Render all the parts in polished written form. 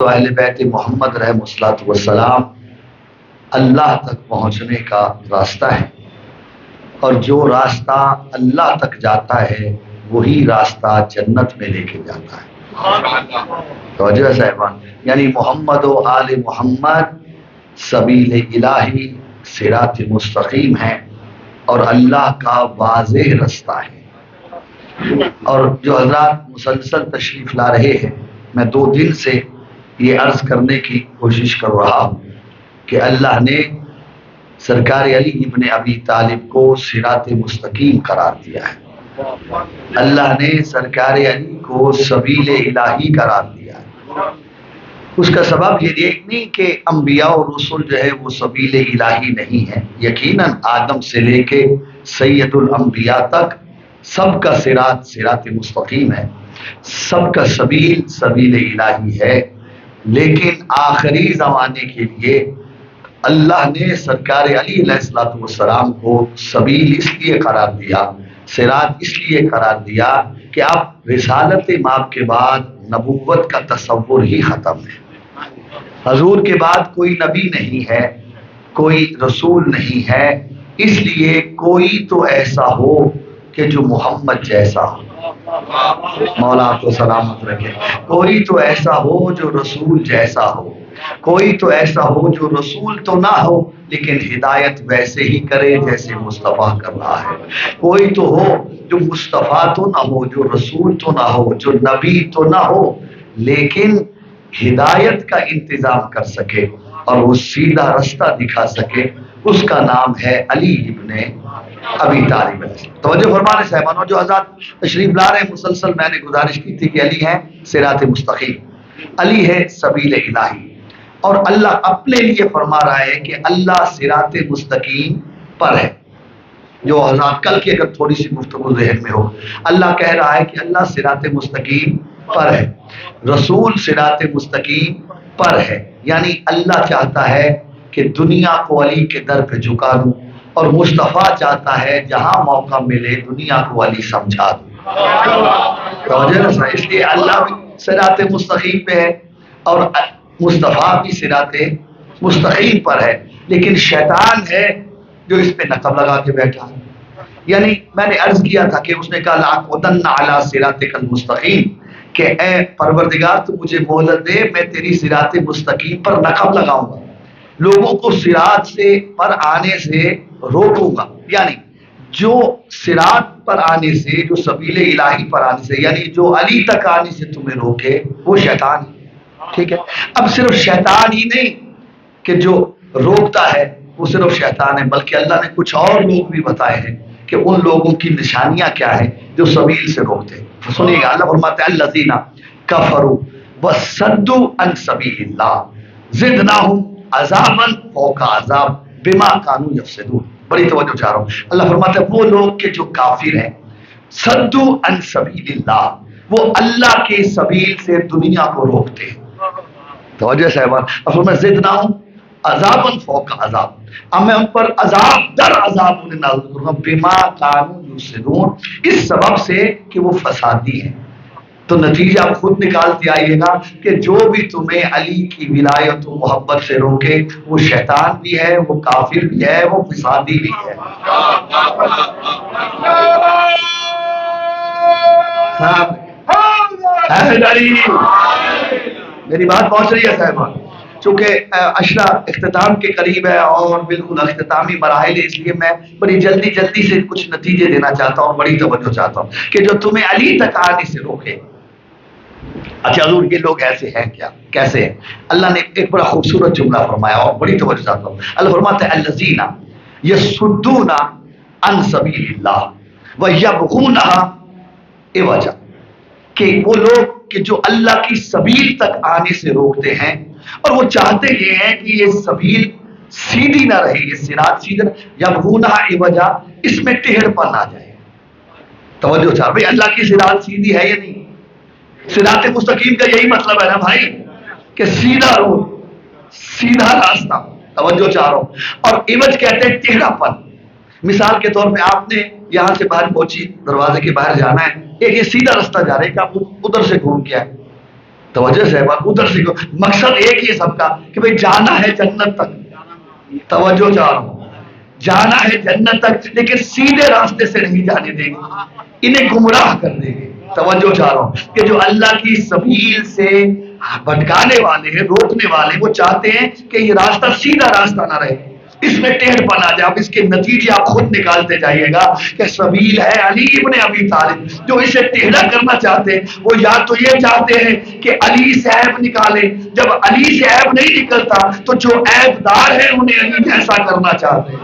تو اہل بیت محمد رحمہ الصلوۃ والسلام اللہ تک پہنچنے کا راستہ ہے، اور جو راستہ اللہ تک جاتا ہے وہی راستہ جنت میں لے کے جاتا ہے۔ توجہ صاحبان، یعنی محمد و آل محمد سبیل الہی صراط مستقیم ہے اور اللہ کا واضح رستہ ہے۔ اور جو حضرات مسلسل تشریف لا رہے ہیں، میں 2 دن سے یہ عرض کرنے کی کوشش کر رہا ہوں کہ اللہ نے سرکار علی ابن ابی طالب کو صراط مستقیم قرار دیا ہے، اللہ نے سرکار علی کو سبیل الہی قرار دیا ہے۔ اس کا سبب یہ نہیں کہ انبیاء اور رسول جو ہے وہ سبیل الہی نہیں ہے، یقیناً آدم سے لے کے سید الانبیاء تک سب کا صراط مستقیم ہے، سب کا سبیل الہی ہے، لیکن آخری زمانے کے لیے اللہ نے سرکار علی علیہ الصلوۃ والسلام کو سبیل اس لیے قرار دیا، صراط اس لیے قرار دیا کہ اب رسالت ماب کے بعد نبوت کا تصور ہی ختم ہے۔ حضور کے بعد کوئی نبی نہیں ہے، کوئی رسول نہیں ہے، اس لیے کوئی تو ایسا ہو کہ جو محمد جیسا ہو، مولا آپ کو سلامت رکھے، کوئی تو ایسا ہو جو رسول جیسا ہو، کوئی تو ایسا ہو جو رسول تو نہ ہو لیکن ہدایت ویسے ہی کرے جیسے مصطفیٰ کر رہا ہے، کوئی تو ہو جو مصطفیٰ تو نہ ہو، جو رسول تو نہ ہو، جو نبی تو نہ ہو لیکن ہدایت کا انتظام کر سکے اور وہ سیدھا رستہ دکھا سکے، اس کا نام ہے علی ابن ابی طالب۔ توجہ فرمانے صاحبانوں، جو حضرات تشریف لا رہے ہیں، مسلسل میں نے گزارش کی تھی کہ علی ہے صراط مستقیم، علی ہے سبیل الہی، اور اللہ اپنے لیے فرما رہا ہے کہ اللہ صراط مستقیم پر ہے۔ جو حضرات کل کی اگر تھوڑی سی گفتگو ذہن میں ہو، اللہ کہہ رہا ہے کہ اللہ صراط مستقیم پر ہے، رسول صراط مستقیم پر ہے، یعنی اللہ چاہتا ہے کہ دنیا کو علی کے در پہ جھکا دوں، اور مصطفیٰ چاہتا ہے جہاں موقع ملے دنیا کو علی سمجھا دوں۔ اس لیے اللہ بھی صراط مستقیم پہ ہے اور مصطفیٰ بھی صراط مستقیم پر ہے، لیکن شیطان ہے جو اس پہ نقب لگا کے بیٹھا ہے۔ یعنی میں نے عرض کیا تھا کہ اس نے کہا لَأَقْعُدَنَّ عَلَىٰ صِرَاطِكَ الْمُسْتَقِيمِ، کہ اے پروردگار تو مجھے مہلت دے، میں تیری صراط مستقیم پر نقب لگاؤں گا، لوگوں کو صراط سے پر آنے سے روکوں گا۔ یعنی جو صراط پر آنے سے، جو سبیل الہی پر آنے سے، یعنی جو علی تک آنے سے تمہیں روکے، وہ شیطان ہے۔ ٹھیک ہے، اب صرف شیطان ہی نہیں کہ جو روکتا ہے وہ صرف شیطان ہے، بلکہ اللہ نے کچھ اور لوگ بھی بتائے ہیں کہ ان لوگوں کی نشانیاں کیا ہیں جو سبیل سے روکتے ہیں۔ سنیے گا، اللہ فرماتے ہیں الذین کفروا وصدوا عن سبیل اللہ زدناہم عذابا فوق عذاب بما کانوا یفسدون۔ بڑی توجہ چاہ رہا ہوں، اللہ فرماتے ہیں وہ لوگ کہ جو کافر ہیں، صدوا عن سبیل اللہ، وہ اللہ کے سبیل سے دنیا کو روکتے ہیں۔ توجہ صاحبان، اور فرمایا زدناہم عذابا فوق عذاب، اب میں ان پر عذاب در عذاب انہیں نازل کروں گا، بما کانوا یفسدون، اس سبب سے کہ وہ فسادی ہیں۔ تو نتیجہ آپ خود نکالتے آئیے گا کہ جو بھی تمہیں علی کی ولایت و محبت سے روکے وہ شیطان بھی ہے، وہ کافر بھی ہے، وہ فسادی بھی ہے۔ میری بات پہنچ رہی ہے صاحبان؟ چونکہ عشرہ اختتام کے قریب ہے اور بالکل اختتامی مراحل ہے، اس لیے میں بڑی جلدی سے کچھ نتیجے دینا چاہتا ہوں، بڑی توجہ چاہتا ہوں کہ جو تمہیں علی تک آنے سے روکے۔ اچھا حضور یہ لوگ ایسے ہیں کیا؟ کیسے ہیں؟ اللہ نے ایک بڑا خوبصورت جملہ فرمایا اور بڑی توجہ چاہتا ہوں۔ اللہ فرماتا ہے الذین یصدون عن سبیل اللہ ویبغونها عوجا، کہ وہ لوگ کہ جو اللہ کی سبیل تک آنے سے روکتے ہیں اور وہ چاہتے یہ ہیں کہ یہ سبیل سیدھی نہ رہے، یہ صراط سیدھا، یبغونها عوجا، اس میں ٹیڑھ پن آ جائے۔ توجہ چاہ بھائی، اللہ کی صراط سیدھی ہے یا نہیں؟ صراط مستقیم کا یہی مطلب ہے نا بھائی کہ سیدھا روڈ، سیدھا راستہ۔ توجہ چاہ رہا ہوں، اور عوج کہتے ہیں ٹیڑھا پن۔ مثال کے طور پہ آپ نے یہاں سے باہر پہنچی، دروازے کے باہر جانا ہے، ایک یہ سیدھا راستہ جا رہا ہے کہ آپ ادھر سے گھوم کے آئے، توجہ سے ادھر سے مقصد ایک ہی سب کا کہ بھئی جانا ہے جنت تک، توجہ چاہ رہا ہوں، جانا ہے جنت تک، لیکن سیدھے راستے سے نہیں جانے دیں گے، انہیں گمراہ کر دیں گے۔ توجہ چاہ رہا ہوں کہ جو اللہ کی سبیل سے بھٹکانے والے ہیں، روکنے والے، وہ چاہتے ہیں کہ یہ راستہ سیدھا راستہ نہ رہے، اس میں ٹیڑھ پن آ جائے۔ اب اس کے نتیجے آپ خود نکالتے جائیے گا کہ سبیل ہے علی ابن ابی طالب، جو اسے ٹیڑھا کرنا چاہتے ہیں وہ یا تو یہ چاہتے ہیں کہ علی سے عیب نکالے، جب علی سے عیب نہیں نکلتا تو جو عیب دار ہے انہیں علی جیسا کرنا چاہتے ہیں۔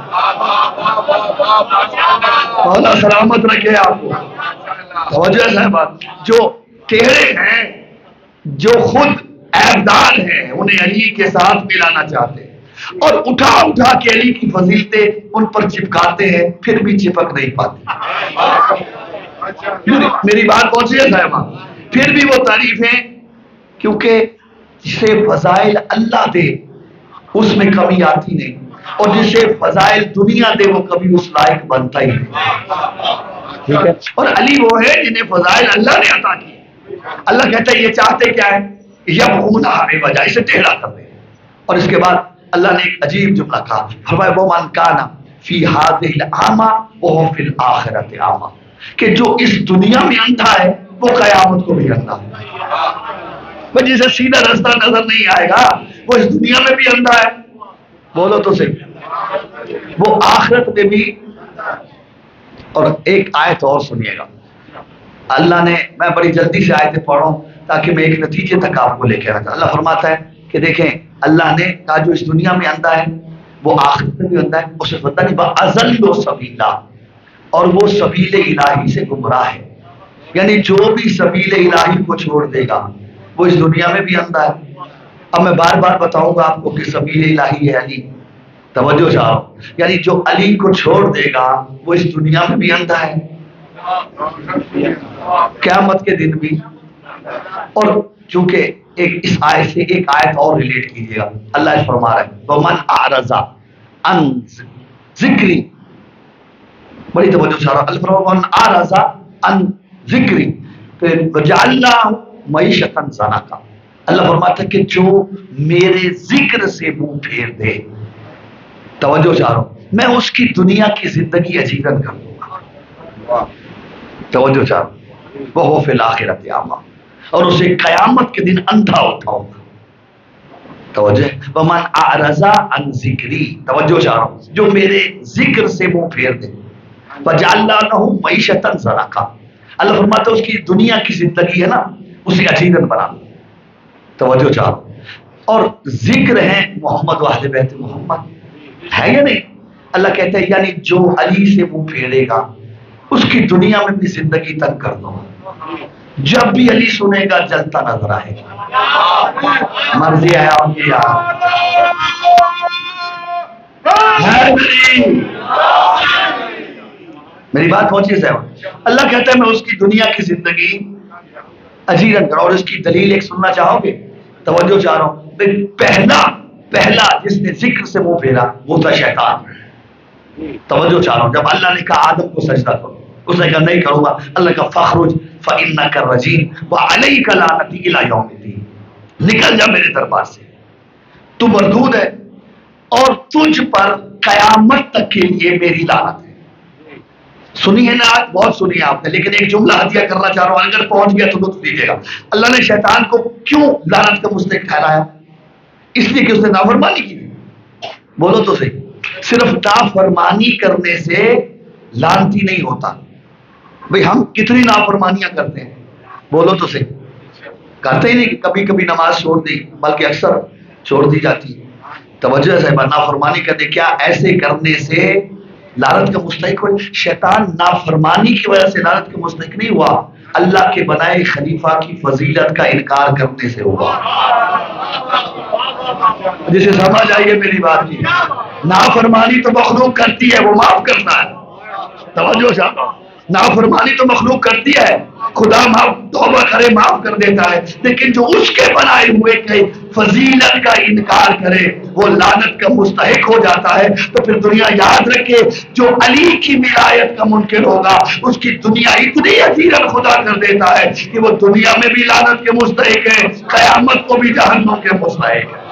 مولا سلامت رکھے آپ کو۔ توجہ صاحبہ، جو ٹیڑھے ہیں، جو خود عیبدار ہیں، انہیں علی کے ساتھ ملانا چاہتے ہیں اور اٹھا اٹھا کے علی کی فضیلتیں ان پر چپکاتے ہیں، پھر بھی چپک نہیں پاتے۔ میری بات پہنچی ہے صاحبہ؟ پھر بھی وہ تعریفیں، کیونکہ جسے فضائل اللہ دے اس میں کمی آتی نہیں، اور جسے فضائل دنیا دے وہ کبھی اس لائق بنتا ہی نہیں، ٹھیک ہے؟ اور علی وہ ہے جنہیں فضائل اللہ نے عطا کی، اللہ کہتا ہے یہ چاہتے کیا ہے؟ یبغون عوجا، اسے ٹیڑھا کر دیں۔ اور اس کے بعد اللہ نے ایک عجیب جملہ کہا، فرمایا وَمَنْ كَانَ فِي هَذِهِ الْأَعْمَى وَهُوَ فِي الْآخِرَةِ أَعْمَى، کہ جو اس دنیا میں اندھا ہے وہ قیامت کو بھی اندھا ہے۔ وہ جسے سیدھا راستہ نظر نہیں آئے گا وہ اس دنیا میں بھی اندھا ہے، بولو تو صحیح، وہ آخرت میں بھی۔ اور ایک آیت اور سنیے گا، اللہ نے، میں بڑی جلدی سے آیتیں پڑھوں تاکہ میں ایک نتیجے تک آپ کو لے کے آتا۔ اللہ فرماتا ہے کہ دیکھیں اللہ نے کہا جو اس دنیا میں اندھا ہے وہ آخرت میں بھی اندھا ہے، اسے پتہ نہیں وَأَضَلُّ سَبِيلًا، اور وہ سبیل الہی سے گمراہ ہے، یعنی جو بھی سبیل الہی کو چھوڑ دے گا وہ اس دنیا میں بھی اندھا ہے۔ اب میں بار بار بتاؤں گا آپ کو کہ سبیل الہی ہے علی، توجہ چاہو، یعنی جو علی کو چھوڑ دے گا وہ اس دنیا میں بھی اندھا ہے، قیامت کے دن بھی۔ اور چونکہ ایک اس آیت سے ایک آیت اور ریلیٹ کیجیے گا، اللہ فرما رہا ہے وَمَنْ أَعْرَضَ عَنْ ذِكْرِي، بڑی توجہ سے اللہ فرما وَمَنْ أَعْرَضَ عَنْ ذِكْرِي پھر وَجَعَلْنَاهُ مَعِيشَةً ضَنَكًا، اللہ فرماتا ہے کہ جو میرے ذکر سے منہ پھیر دے، توجہ چاہ رہا ہوں، میں اس کی دنیا کی زندگی اجیرن کر دوں گا، توجہ چاہ رہا ہوں، وَهُوَ فِي الْآخِرَةِ أَعْمَى، اور اسے قیامت کے دن اندھا اٹھاؤں گا۔ توجہ، وَمَنْ أَعْرَضَ عَنْ ذِكْرِي، توجہ چاہ رہا ہوں، جو میرے ذکر سے منہ پھیر دے، وَجَعَلْنَا لَهُ مَعِيشَةً ضَنَكًا، اللہ فرماتا ہے اس کی دنیا کی زندگی ہے نا اسے اجیرن بنا دوں، توجہ چاہ رہا ہوں۔ اور ذکر ہے محمد و اہل بیت محمد، ہے یا نہیں؟ اللہ کہتا ہے یعنی جو علی سے منہ پھیرے گا اس کی دنیا میں بھی زندگی تنگ کر دو، جب بھی علی سنے گا جلتا نظر آئے گا، مرضی ہے آپ کی یار میری بات پہنچی صاحب؟ اللہ کہتا ہے میں اس کی دنیا کی زندگی اجیرن کروں، اور اس کی دلیل ایک سننا چاہو گے؟ توجہ چاہ رہا ہوں، پہلا جس نے ذکر سے منہ پھیرا وہ تھا شیطان، توجہ چاہ رہا ہوں۔ جب اللہ نے کہا آدم کو سجدہ کرو، اس نے کہا نہیں کروں گا، اللہ کا فخرج فإنک الرجیم وعلیک لعنتی الی یوم الدین، نکل جا میرے دربار سے، تو مردود ہے اور تجھ پر قیامت تک کے لیے میری لعنت ہے۔ سنی ہے نا آج، بہت سنی ہے آپ نے، لیکن ایک جملہ ہدیہ کرنا چاہ رہا ہوں، اگر پہنچ گیا تو لطف لیجیے گا۔ اللہ نے شیطان کو کیوں لعنت کا مستحق ٹھہرایا؟ اس لیے کہ اس نے نافرمانی کی تھی، بولو تو صحیح، صرف نافرمانی کرنے سے لعنتی نہیں ہوتا۔ بھئی ہم کتنی نافرمانیاں کرتے ہیں، بولو تو صحیح، کرتے ہی نہیں کہ کبھی کبھی نماز چھوڑ دی، بلکہ اکثر چھوڑ دی جاتی ہے۔ توجہ صاحبہ، نافرمانی کرنے، کیا ایسے کرنے سے لعنت کا مستحق ہو؟ شیطان نافرمانی کی وجہ سے لعنت کا مستحق نہیں ہوا، اللہ کے بنائے خلیفہ کی فضیلت کا انکار کرنے سے ہوا۔ جسے سمجھ آئیے میری بات کی، نافرمانی تو مخلوق کرتی ہے، وہ معاف کرنا ہے، توجہ چاہتا ہوں، نافرمانی تو مخلوق کرتی ہے، خدا معاف توبہ کرے معاف کر دیتا ہے، لیکن جو اس کے بنائے ہوئے فضیلت کا انکار کرے وہ لعنت کا مستحق ہو جاتا ہے. تو پھر دنیا یاد رکھے جو علی کی ولایت کا منکر ہوگا اس کی دنیا اتنی عزیرت خدا کر دیتا ہے کہ وہ دنیا میں بھی لعنت کے مستحق ہے, قیامت کو بھی جہنم کے مستحق ہے.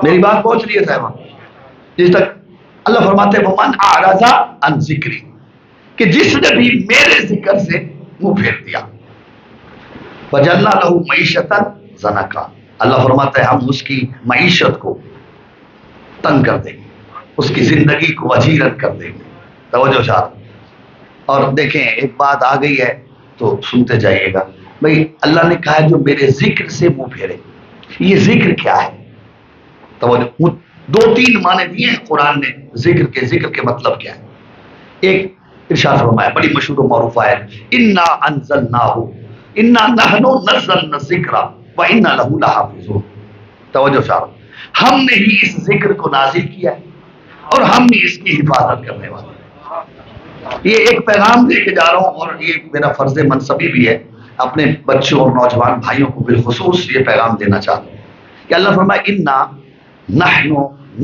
میری بات پہنچ رہی ہے صاحبہ؟ جس تک اللہ فرماتے ہیں ومن اعرض عن ذکری, کہ جس نے بھی میرے ذکر سے منہ پھیر دیا, وجعلنا لہ معیشۃ ضنکا, اللہ فرماتا ہے ہم اس کی معیشت کو تنگ کر دیں گے, اس کی زندگی کو اجیرت کر دیں گے. توجہ چاہتا. اور دیکھیں ایک بات آ گئی ہے تو سنتے جائیے گا. بھئی اللہ نے کہا ہے جو میرے ذکر سے منہ پھیرے, یہ ذکر کیا ہے؟ توجہ, دو تین معنی دیے ہیں قرآن نے ذکر کے مطلب کیا ہے. ایک ارشاد فرمایا بڑی مشہور و معروف ہے, انا انزلناہ انا نحن نزلنا الذکر وانا لہ لحافظون. توجہ چاہو, ہم نے ہی اس ذکر کو نازل کیا ہے اور ہم ہی اس کی حفاظت کرنے والے. یہ ایک پیغام دے کے جا رہا ہوں اور یہ میرا فرض منصبی بھی ہے, اپنے بچوں اور نوجوان بھائیوں کو بالخصوص یہ پیغام دینا چاہتا ہوں کہ اللہ فرمایا انا نحن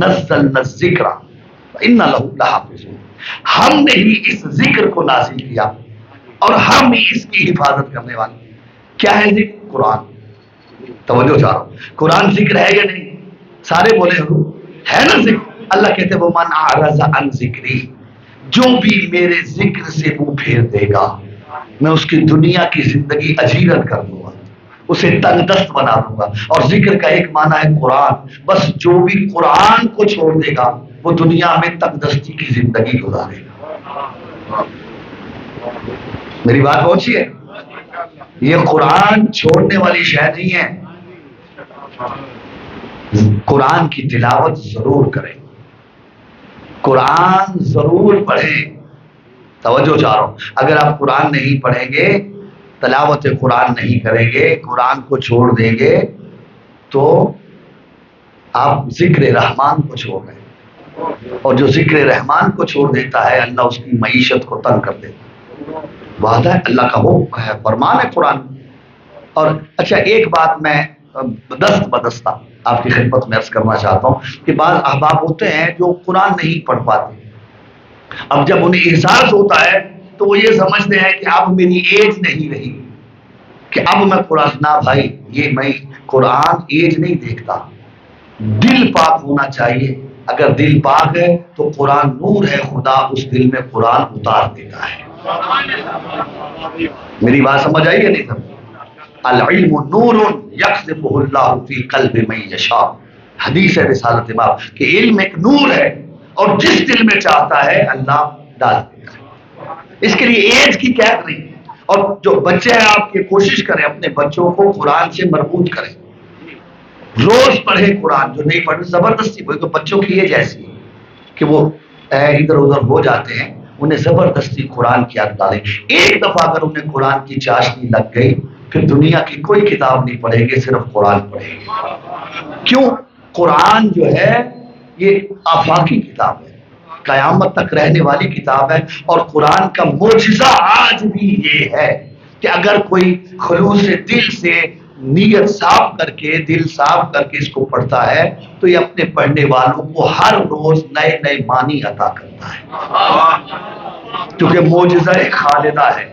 نزلنا الذکر وانا لہ لحافظون, ہم نے ہی اس ذکر کو نازل کیا اور ہم ہی اس کی حفاظت کرنے والے. کیا ہے ذکر؟ قرآن. توجہ چاہ رہا ہوں, قرآن ذکر ہے یا نہیں؟ سارے بولے ہے نا ذکر. اللہ کہتے ہیں ومن اعرض عن ذکری, جو بھی میرے ذکر سے منہ پھیر دے گا میں اس کی دنیا کی زندگی اجیرت کر دوں گا, اسے تنگ دست بنا دوں گا. اور ذکر کا ایک معنی ہے قرآن. بس جو بھی قرآن کو چھوڑ دے گا وہ دنیا میں تنگ دستی کی زندگی گزارے گا. میری بات پہنچی ہے؟ یہ قرآن چھوڑنے والی شے نہیں ہے. قرآن کی تلاوت ضرور کریں, قرآن ضرور پڑھیں. توجہ چاہ رہا ہوں, اگر آپ قرآن نہیں پڑھیں گے, تلاوت قرآن نہیں کریں گے, قرآن کو چھوڑ دیں گے تو آپ ذکر رحمان کو چھوڑ رہے ہیں. اور جو ذکر رحمان کو چھوڑ دیتا ہے اللہ اس کی معیشت کو تنگ کر دیتا ہے. وعدہ ہے, اللہ کا حکم ہے, فرمان ہے قرآن. اور اچھا ایک بات میں دست بدستہ آپ کی خدمت میں عرض کرنا چاہتا ہوں کہ بعض احباب ہوتے ہیں جو قرآن نہیں پڑھ پاتے. اب جب انہیں احساس ہوتا ہے تو وہ یہ سمجھتے ہیں کہ اب میری ایج نہیں رہی کہ اب میں قرآن. نہ بھائی, یہ میں قرآن ایج نہیں دیکھتا, دل پاک ہونا چاہیے. اگر دل پاک ہے تو قرآن نور ہے, خدا اس دل میں قرآن اتار دیتا ہے. میری بات سمجھ آئی ہے نہیں سمجھ؟ العلم نور یقذفہ اللہ فی قلب من یشاء, حدیث ہے رسالت باب کہ علم ایک نور ہے اور جس دل میں چاہتا ہے اللہ ڈال دیتا ہے. اس کے لیے ایج کی قید نہیں. اور جو بچے ہیں آپ کی کوشش کریں اپنے بچوں کو قرآن سے مربوط کریں, روز پڑھے قرآن. جو نہیں پڑھے زبردستی, وہ تو بچوں کی ایج ایسی ہے کہ وہ ادھر ادھر ہو جاتے ہیں, انہیں زبردستی قرآن کی عادت ڈالیں. ایک دفعہ اگر انہیں قرآن کی چاشنی لگ گئی پھر دنیا کی کوئی کتاب نہیں پڑھیں گے, صرف قرآن پڑھیں گے. کیوں؟ قرآن جو ہے یہ آفاقی کتاب ہے, قیامت تک رہنے والی کتاب ہے. اور قرآن کا معجزہ آج بھی یہ ہے کہ اگر کوئی خلوص دل سے نیت صاف کر کے, دل صاف کر کے اس کو پڑھتا ہے تو یہ اپنے پڑھنے والوں کو ہر روز نئے نئے معنی عطا کرتا ہے, کیونکہ معجزہ خالدہ ہے,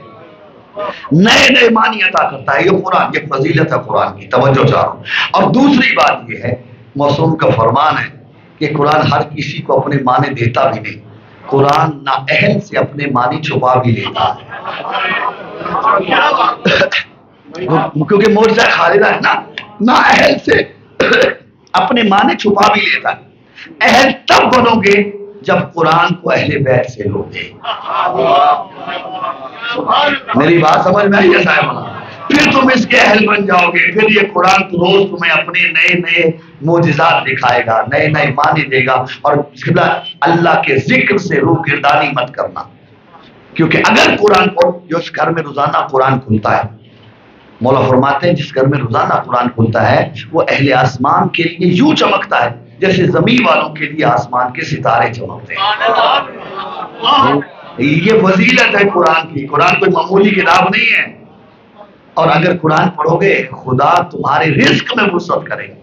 نئے نئے معنی عطا کرتا ہے. یہ قرآن, یہ فضیلت ہے قرآن کی. توجہ چاہ رہا ہوں. اور دوسری بات یہ ہے, معصوم کا فرمان ہے کہ قرآن ہر کسی کو اپنے معنی دیتا بھی نہیں, قرآن نااہل سے اپنے معنی چھپا بھی لیتا ہے. کیونکہ معجزہ خالدہ ہے نا, نااہل سے اپنے معنی چھپا بھی لیتا ہے. اہل تب بنو گے جب قرآن کو اہل بیت سے لو گے. میری بات سمجھ میں آئی ہے صاحب؟ پھر تم اس کے اہل بن جاؤ گے. پھر یہ قرآن تو روز تمہیں اپنے نئے نئے معجزات دکھائے گا, نئے نئے معنی دے گا. اور اللہ کے ذکر سے روح گردانی مت کرنا, کیونکہ اگر قرآن کو, جس گھر میں روزانہ قرآن کھلتا ہے, مولا فرماتے ہیں جس گھر میں روزانہ قرآن کھلتا ہے وہ اہل آسمان کے لیے یوں چمکتا ہے جیسے زمین والوں کے لیے آسمان کے ستارے چمکتے ہیں. یہ فضیلت ہے قرآن کی. قرآن کوئی معمولی کتاب نہیں ہے. اور اگر قرآن پڑھو گے خدا تمہارے رزق میں وسعت کرے گا،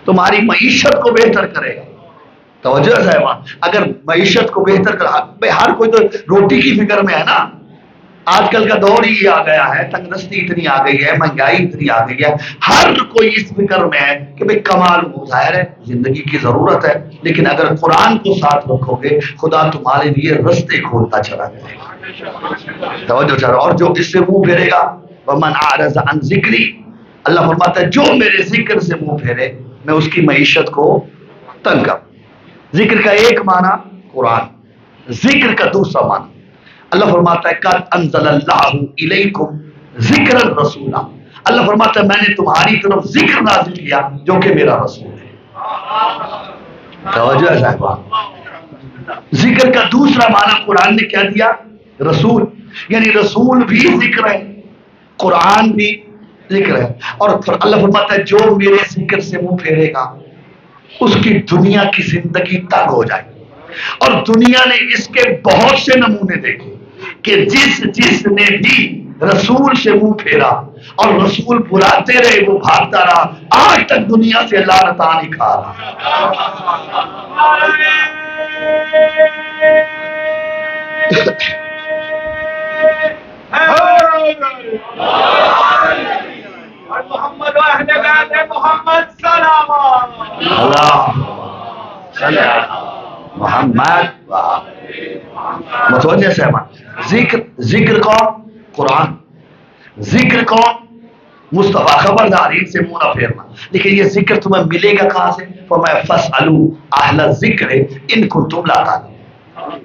تمہاری معیشت کو بہتر کرے گا. توجہ ہے صاحبان، اگر معیشت کو بہتر کر، ہر کوئی تو روٹی کی فکر میں ہے نا. آج کل کا دور ہی یہ آ گیا ہے، تنگ دستی اتنی آ گئی ہے، مہنگائی اتنی آ گئی ہے، ہر کوئی اس فکر میں ہے کہ بھئی کمال ہو. ظاہر ہے زندگی کی ضرورت ہے، لیکن اگر قرآن کو ساتھ رکھو گے خدا تمہارے لیے رستے کھولتا چلا جائے گا. توجہ چاہو. اور جو اس سے منہ پھیرے گا، وَمَنْ أَعْرَضَ عَنْ ذِكْرِي، اللہ فرماتا ہے جو میرے ذکر سے منہ پھیرے میں اس کی معیشت کو تنگ کروں. ذکر کا ایک معنی قرآن، ذکر کا دوسرا معنی اللہ فرماتا ہے قَدْ أَنزَلَ اللَّهُ إِلَيْكُمْ ذِكْرًا رَسُولًا. اللہ فرماتا ہے میں نے تمہاری طرف ذکر نازل کیا جو کہ میرا رسول ہے. توجہ ہے صاحبان، ذکر کا دوسرا معنی قرآن نے کیا دیا؟ رسول. یعنی رسول بھی ذکر ہے، قرآن بھی ذکر ہے. اور اللہ فرماتا ہے جو میرے ذکر سے منہ پھیرے گا اس کی دنیا کی زندگی تنگ ہو جائے گی. اور دنیا نے اس کے بہت سے نمونے دیکھے کہ جس نے بھی رسول سے منہ پھیرا اور رسول بلاتے رہے وہ بھاگتا رہا، آج تک دنیا سے لعنتاں نہیں کھا رہا. محمد واحد محمد سلام اللہ صلی اللہ محمد. متوجہ سے ذکر کون؟ قرآن. ذکر کون؟ مصطفیٰ. خبردار ان سے منہ نہ پھیرنا. لیکن یہ ذکر تمہیں ملے گا کہاں سے؟ فَمَا فَاسْأَلُوا أَهْلَ الذِّكْرِ إِن كُنتُمْ لَا تَعْلَمُونَ.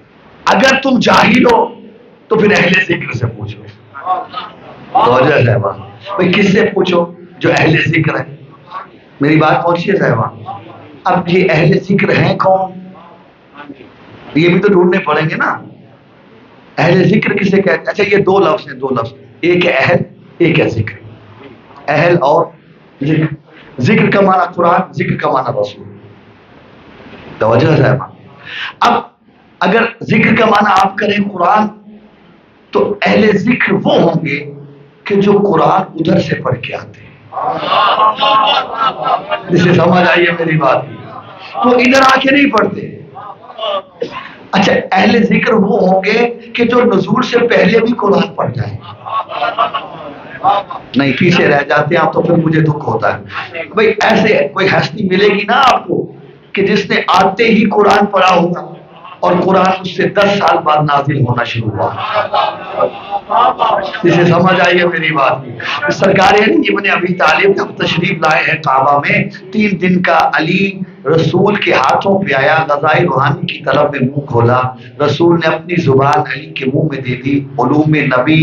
اگر تم جاہل ہو تو پھر اہل ذکر سے پوچھو. توجہ ہے صاحبہ، بھئی کس سے پوچھو؟ جو اہل ذکر ہے. میری بات پہنچی ہے صاحبہ؟ اب یہ اہل ذکر ہیں کون؟ یہ بھی تو ڈھونڈنے پڑیں گے نا. اہل ذکر کسے کہتے ہیں؟ اچھا یہ دو لفظ ہیں، دو لفظ، ایک ہے اہل ایک ہے ذکر. اہل اور ذکر. ذکر کا معنی قرآن، ذکر کا معنی رسول. توجہ ہے صاحبہ. اب اگر ذکر کا معنی آپ کریں قرآن تو اہل ذکر وہ ہوں گے کہ جو قرآن ادھر سے پڑھ کے آتے ہیں. جسے سمجھ آئیے میری بات، وہ ادھر آ کے نہیں پڑھتے. اچھا اہل ذکر وہ ہوں گے کہ جو نزول سے پہلے بھی قرآن پڑھ جائیں. نہیں پیچھے رہ جاتے ہیں آپ تو پھر مجھے دکھ ہوتا ہے. بھئی ایسے کوئی ہستی ملے گی نا آپ کو کہ جس نے آتے ہی قرآن پڑھا ہوگا اور قرآن اس سے 10 سال بعد نازل ہونا شروع ہوا. جسے سمجھ آئیے میری بات کی. سرکار ابن ابی طالب جب تشریف لائے ہیں کعبہ میں، 3 دن کا علی رسول کے ہاتھوں پہ آیا، غذائے روحانی کی طرف میں منہ کھولا، رسول نے اپنی زبان علی کے منہ میں دے دی. علوم نبی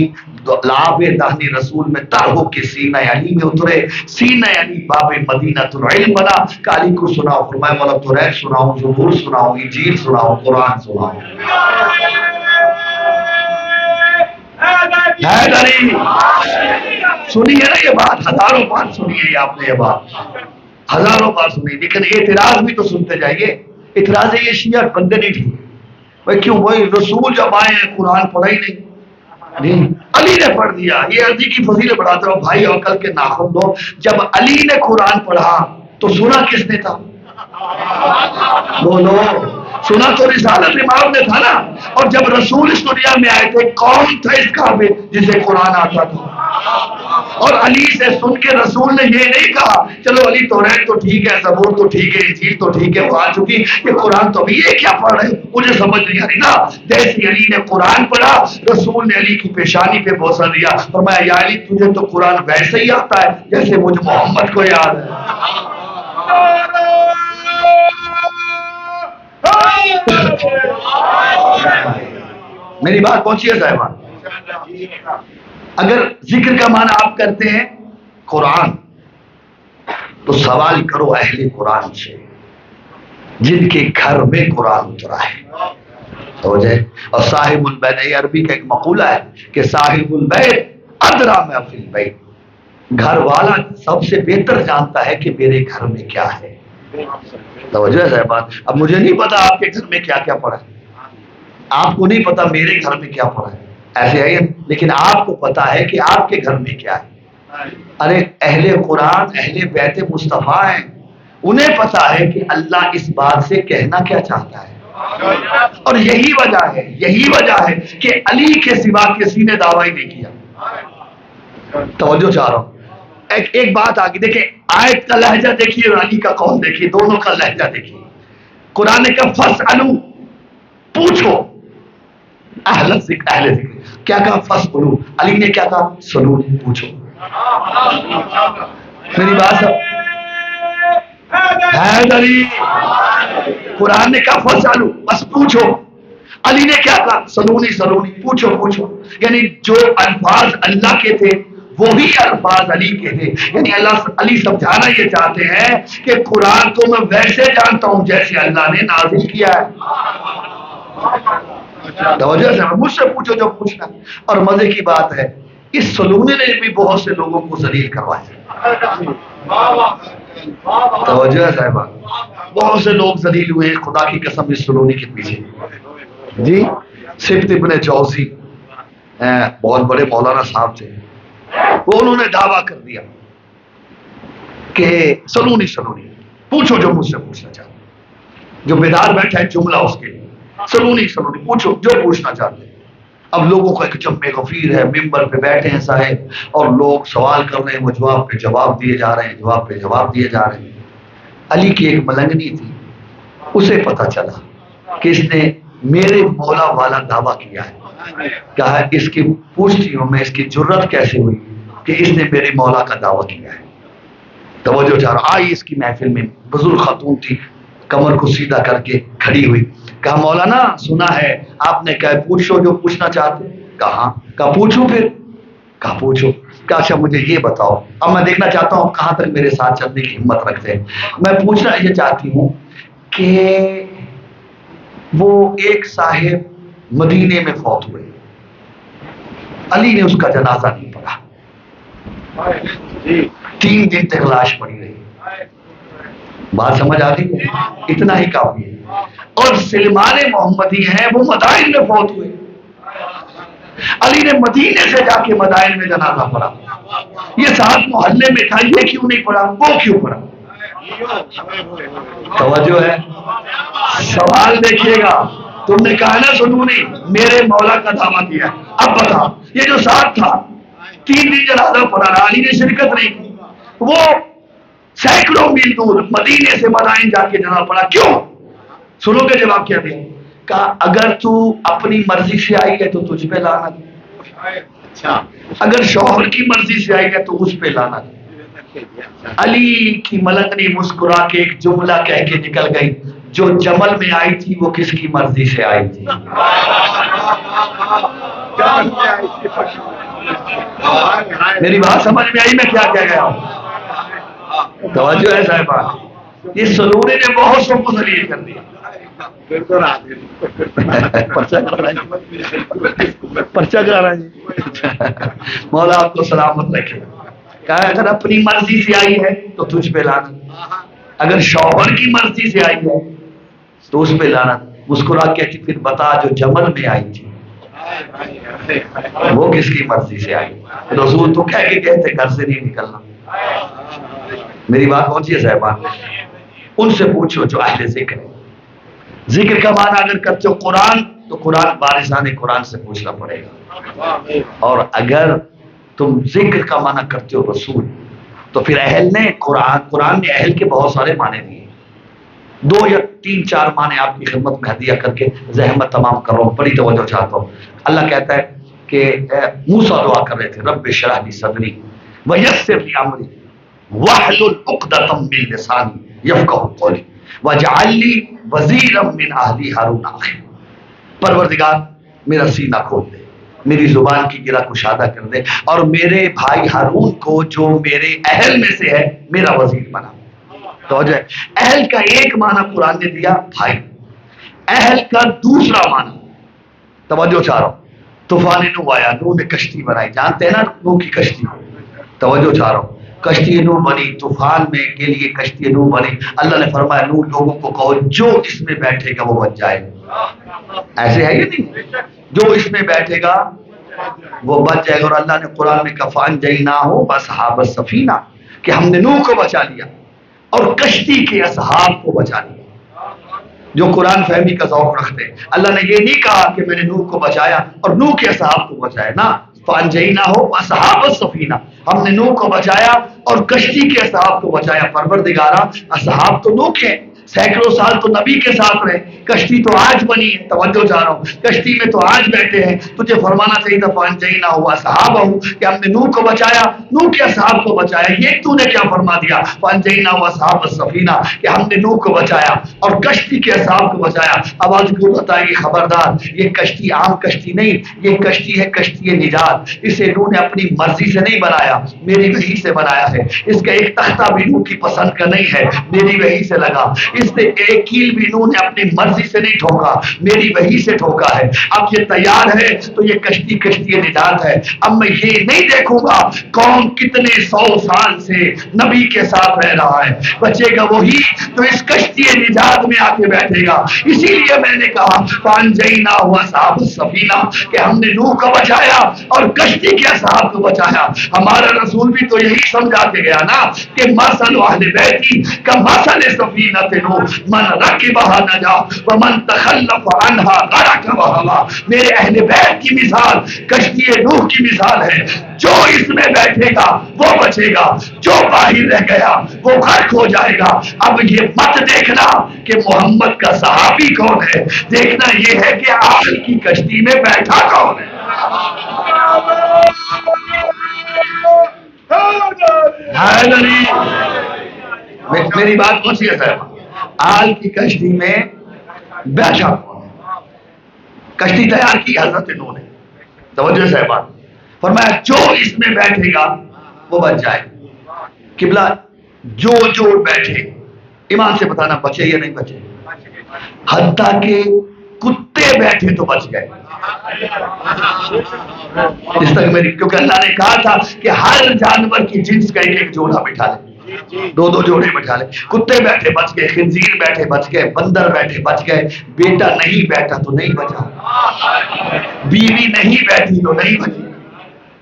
لعاب دہنی رسول میں تر ہو کے سینہ علی میں اترے. سینہ علی باب مدینہ العلم بنا. علی کو سناؤ، فرمایا مولا توریت سناؤں، زبور سناؤں، انجیل سناؤں، قرآن سناؤں. حیدری سنیے نا یہ بات، ہزاروں بار سنیے آپ نے یہ بات، ہزاروں بار سنیے. لیکن اعتراض بھی تو سنتے جائیے. اعتراض ہے یہ شیعہ بندے نہیں ٹھیک. بھائی کیوں؟ وہی رسول جب آئے ہیں قرآن پڑھا ہی نہیں، علی نے پڑھ دیا. یہ علی کی فضیلت بڑھاتے رہو بھائی، اور کل کے ناخن دو. جب علی نے قرآن پڑھا تو سنا کس نے تھا؟ بولو، سنا تو رسالت امام نے تھا نا. اور جب رسول اس دنیا میں آئے تھے کون تھا اس کعبے جسے قرآن آتا تھا؟ اور علی سے سن کے رسول نے یہ نہیں کہا چلو علی توریت تو ٹھیک ہے، زبور تو ٹھیک ہے، انجیل تو ٹھیک ہے، وہ آ چکی، یہ قرآن تو ابھی یہ کیا پڑھ رہے مجھے سمجھ نہیں آ رہی نا. جیسے علی نے قرآن پڑھا رسول نے علی کی پیشانی پہ بوسہ دیا، فرمایا یا علی تجھے تو قرآن ویسے ہی آتا ہے جیسے مجھے محمد کو یاد ہے. میری بات پہنچی ہے صاحبان؟ اگر ذکر کا معنی آپ کرتے ہیں قرآن تو سوال کرو اہل قرآن سے جن کے گھر میں قرآن اترا ہے. اور صاحب البیت، یہ عربی کا ایک مقولہ ہے کہ صاحب البیت ادرا میں فی البیت، گھر والا سب سے بہتر جانتا ہے کہ میرے گھر میں کیا ہے. توجہ ہے صاحبان. اب مجھے نہیں پتا آپ کے گھر میں کیا کیا پڑا ہے، آپ کو نہیں پتا میرے گھر میں کیا پڑا ہے، ایسے ہے، لیکن آپ کو پتا ہے کہ آپ کے گھر میں کیا ہے. ارے اہل قرآن اہل بیت مصطفیٰ ہیں، انہیں پتا ہے کہ اللہ اس بات سے کہنا کیا چاہتا ہے، اور یہی وجہ ہے کہ علی کے سوا کسی نے دعویٰ نہیں کیا۔ توجہ چاہ رہا ہوں، ایک بات آگے دیکھیں، آیت کا لہجہ دیکھیے، علی کا قول دیکھیے، دونوں کا لہجہ دیکھیے۔ قرآن نے کہا فاسألو، پوچھو، اہل ذکر کیا کہا؟ فاسألو۔ علی نے کیا کہا؟ سلو، پوچھو۔ میری بات حیدری، قرآن نے کہا فاسألو، بس پوچھو، علی نے کیا کہا؟ سلونی، پوچھو۔ یعنی جو الفاظ اللہ کے تھے وہی الفاظ علی کے تھے، یعنی علی سمجھانا یہ چاہتے ہیں کہ قرآن کو میں ویسے جانتا ہوں جیسے اللہ نے نازل کیا ہے۔ توجہ سے مجھ سے پوچھو جو پوچھنا۔ اور مزے کی بات ہے، اس سلونے نے بھی بہت سے لوگوں کو ذلیل کروایا۔ توجہ ہے صاحبہ، بہت سے لوگ ذلیل ہوئے ہیں خدا کی قسم اس سلونے کے پیچھے۔ جی سبت ابن جوزی بہت بڑے مولانا صاحب تھے، وہ انہوں نے دعویٰ کر دیا کہ سلونی پوچھو جو مجھ سے پوچھنا چاہتے، جو بیدار بیٹھا ہے جملہ اس کے لیے، سلونی پوچھو جو پوچھنا چاہتے۔ اب لوگوں کو ایک جمع غفیر ہے، ممبر پہ بیٹھے ہیں صاحب، اور لوگ سوال کر رہے ہیں، وہ جواب پہ جواب دیے جا رہے ہیں، علی کی ایک ملنگنی تھی، اسے پتہ چلا کہ اس نے میرے مولا والا دعویٰ کیا ہے، کہا اس کی پوچھتی ہوں میں اس کی جرت کیسے ہوئی کہ اس نے میرے مولا کا دعویٰ کیا ہے۔ توجہ چاہ رہا، آئی اس کی محفل میں، بزرگ خاتون تھی، کمر کو سیدھا کر کے کھڑی ہوئی، کہا مولانا سنا ہے آپ نے کہا پوچھو جو پوچھنا چاہتے، کہا پوچھو، پھر کہا پوچھو، کہا اچھا مجھے یہ بتاؤ، اب میں دیکھنا چاہتا ہوں کہاں تک میرے ساتھ چلنے کی ہمت رکھتے ہیں، میں پوچھنا یہ چاہتی ہوں کہ وہ ایک صاحب مدینے میں فوت ہوئے، علی نے اس کا جنازہ نہیں پڑھا، 3 دن تک لاش پڑی رہی، بات سمجھ آ گئی؟ اتنا ہی کافی ہے۔ اور سلمان محمدی ہیں وہ مدائن میں فوت ہوئے، علی نے مدینے سے جا کے مدائن میں جنازہ پڑھا، یہ ساتھ محلے میں تھا، یہ کیوں نہیں پڑھا، وہ کیوں پڑھا؟ توجہ ہے، سوال دیکھیے گا، تم نے کہا نا سنونی میرے مولا کا دعویٰ کیا، اب بتا یہ جو ساتھ تھا 3 دن جنازہ پڑھا رہا، علی نے شرکت نہیں کی، وہ سینکڑوں میل دور مدینے سے مدائن جا کے جنازہ پڑھا، کیوں؟ سنو گے جواب کیا دیا؟ کہا اگر تو اپنی مرضی سے آئی ہے تو تجھ پہ لعنت، اگر شوہر کی مرضی سے آئی ہے تو اس پہ لعنت۔ علی کی ملنگنی مسکرا کے ایک جملہ کہہ کے نکل گئی، جو جمل میں آئی تھی وہ کس کی مرضی سے آئی تھی؟ میری بات سمجھ میں آئی میں کیا کہہ گیا ہوں؟ توجہ ہے صاحبہ، یہ سلونے نے بہت سو کو ذلیل کر دیا۔ پرچہ کرا رہا جی، مولا آپ کو سلامت رکھے۔ کہا اگر اپنی مرضی سے آئی ہے تو تجھ پہ لعنت، اگر شوہر کی مرضی سے آئی ہے تو اس پہ لعنت۔ مسکرا کہتی پھر بتا جو جمل میں آئی تھی وہ کس کی مرضی سے آئی؟ رسول تو کہہ کے کہتے گھر سے نہیں نکلنا۔ میری بات پہنچی ہے صاحبان، ان سے پوچھو جو اہل ذکر ہے۔ ذکر کا معنی اگر کرتے ہو قرآن تو قرآن وارثان قرآن سے پوچھنا پڑے گا، اور اگر تم ذکر کا معنی کرتے ہو رسول تو پھر اہل نے قرآن نے اہل کے بہت سارے معنی دیے، 2 یا 3 4 معنی آپ کی خدمت میں ہدیہ کر کے زحمت تمام کر رہا ہوں، بڑی توجہ چاہتا ہوں۔ اللہ کہتا ہے کہ موسیٰ دعا کر رہے تھے رب اشرح لی صدری ویسر لی امری واحلل عقدۃ من لسانی یفقهوا قولی واجعل لی وزیرا من اہلی ہارون اخی۔ پروردگار میرا سینہ کھول دے، میری زبان کی گرہ کشادہ کر دے، اور میرے بھائی ہارون کو جو میرے اہل میں سے ہے میرا وزیر بنا۔ تو جو اہل کا ایک معنی قرآن نے دیا بھائی، اہل کا دوسرا معنی توجہ چاہ رہا ہوں، طوفان نوح آیا، نوح نے کشتی بنائی، جانتے ہیں نا نوح کی کشتی، توجہ چاہ رہا ہوں، کشتی نوح بنی، طوفان میں کے لیے کشتی نوح بنی، اللہ نے فرمایا نوح لوگوں کو کہو جو اس میں بیٹھے گا وہ بچ جائے، ایسے ہے یا نہیں؟ جو اس میں بیٹھے گا وہ بچ جائے گا. اور اللہ نے قرآن میں کہا فَأَنجَيْنَاهُ وَأَصْحَابَ السَّفِينَةِ کہ ہم نے نوح کو بچا لیا اور کشتی کے اصحاب کو بچا لیا. جو قرآن فہمی کا ذوق رکھتے ہیں, اللہ نے یہ نہیں کہا کہ میں نے نوح کو بچایا اور نوح کے اصحاب کو بچایا, نہ فَأَنجَيْنَاهُ وَأَصْحَابَ السَّفِينَةِ ہم نے نوح کو بچایا اور کشتی کے اصحاب کو بچایا. پروردگارا اصحاب تو نوح کے سینکڑوں سال تو نبی کے ساتھ رہے, کشتی تو آج بنی ہے. توجہ چاہ رہا ہوں, کشتی میں تو آج بیٹھے ہیں. تجھے فرمانا چاہیے تھا فَأَنجَيْنَاهُ وَأَصْحَابَهُ کہ ہم نے نوح کو بچایا, نوح کے اصحاب کو بچایا. یہ تو نے کیا فرما دیا فَأَنجَيْنَاهُ وَأَصْحَابَ السَّفِينَةِ کہ ہم نے نوح کو بچایا اور کشتی کے اصحاب کو بچایا. آواز کو بتائیں گے خبردار, یہ کشتی عام کشتی نہیں, یہ کشتی ہے کشتی نجات. اسے نوح نے اپنی مرضی سے نہیں بنایا, میری وحی سے بنایا ہے. اس کا ایک تختہ بھی نوح کی پسند کا نہیں ہے, میری وحی سے لگا. اس نے ایک کیل بھی نوح نے اپنی مرضی سے نہیں ٹھوکا, میری وحی سے ٹھوکا ہے. اب یہ تیار ہے تو یہ کشتی کشتی نجات ہے. اب میں یہ نہیں دیکھوں گا کون کتنے 100 سال سے نبی کے ساتھ رہ رہا ہے, بچے گا وہی تو اس کشتی نجات میں آ کے بیٹھے گا. اسی لیے میں نے کہا فَأَنجَيْنَاهُ وَأَصْحَابَ السَّفِينَةِ کہ ہم نے نوح کو بچایا اور کشتی کے اصحاب کو بچایا. ہمارا رسول بھی تو یہی سمجھا کے گیا نا کہ مَثَلُ أَهْلِ بَيْتِي كَمَثَلِ سَفِينَةٍ من رَكِبَهَا نَجَا وَمَن تَخَلَّفَ عَنْهَا غَرَقَ وَهَوَا. میرے اہل بیت کی مثال کشتی نوح کی مثال ہے. جو اس میں بیٹھے گا وہ بچے گا, جو باہر رہ گیا وہ غرق ہو جائے گا. اب یہ مت دیکھنا کہ محمد کا صحابی کون ہے, دیکھنا یہ ہے کہ آل کی کشتی میں بیٹھا کون ہے. میری بات کون سی ہے صاحب؟ آل کی کشتی میں بیٹھا کون ہے. کشتی تیار کی حضرت نوح نے. توجہ صاحبان, فرمایا جو اس میں بیٹھے گا وہ بچ جائے. قبلہ جو بیٹھے, ایمان سے بتانا بچے یا نہیں بچے. حتیٰ کہ کتے بیٹھے تو بچ گئے. اس تک میری, کیونکہ اللہ نے کہا تھا کہ ہر جانور کی جنس کا ایک جوڑا بٹھا لے, 2 جوڑے بٹھا لے. کتے بیٹھے بچ گئے, خنزیر بیٹھے بچ گئے, بندر بیٹھے بچ گئے. بیٹا نہیں بیٹھا تو نہیں بچا, بیوی نہیں بیٹھی تو نہیں بچی.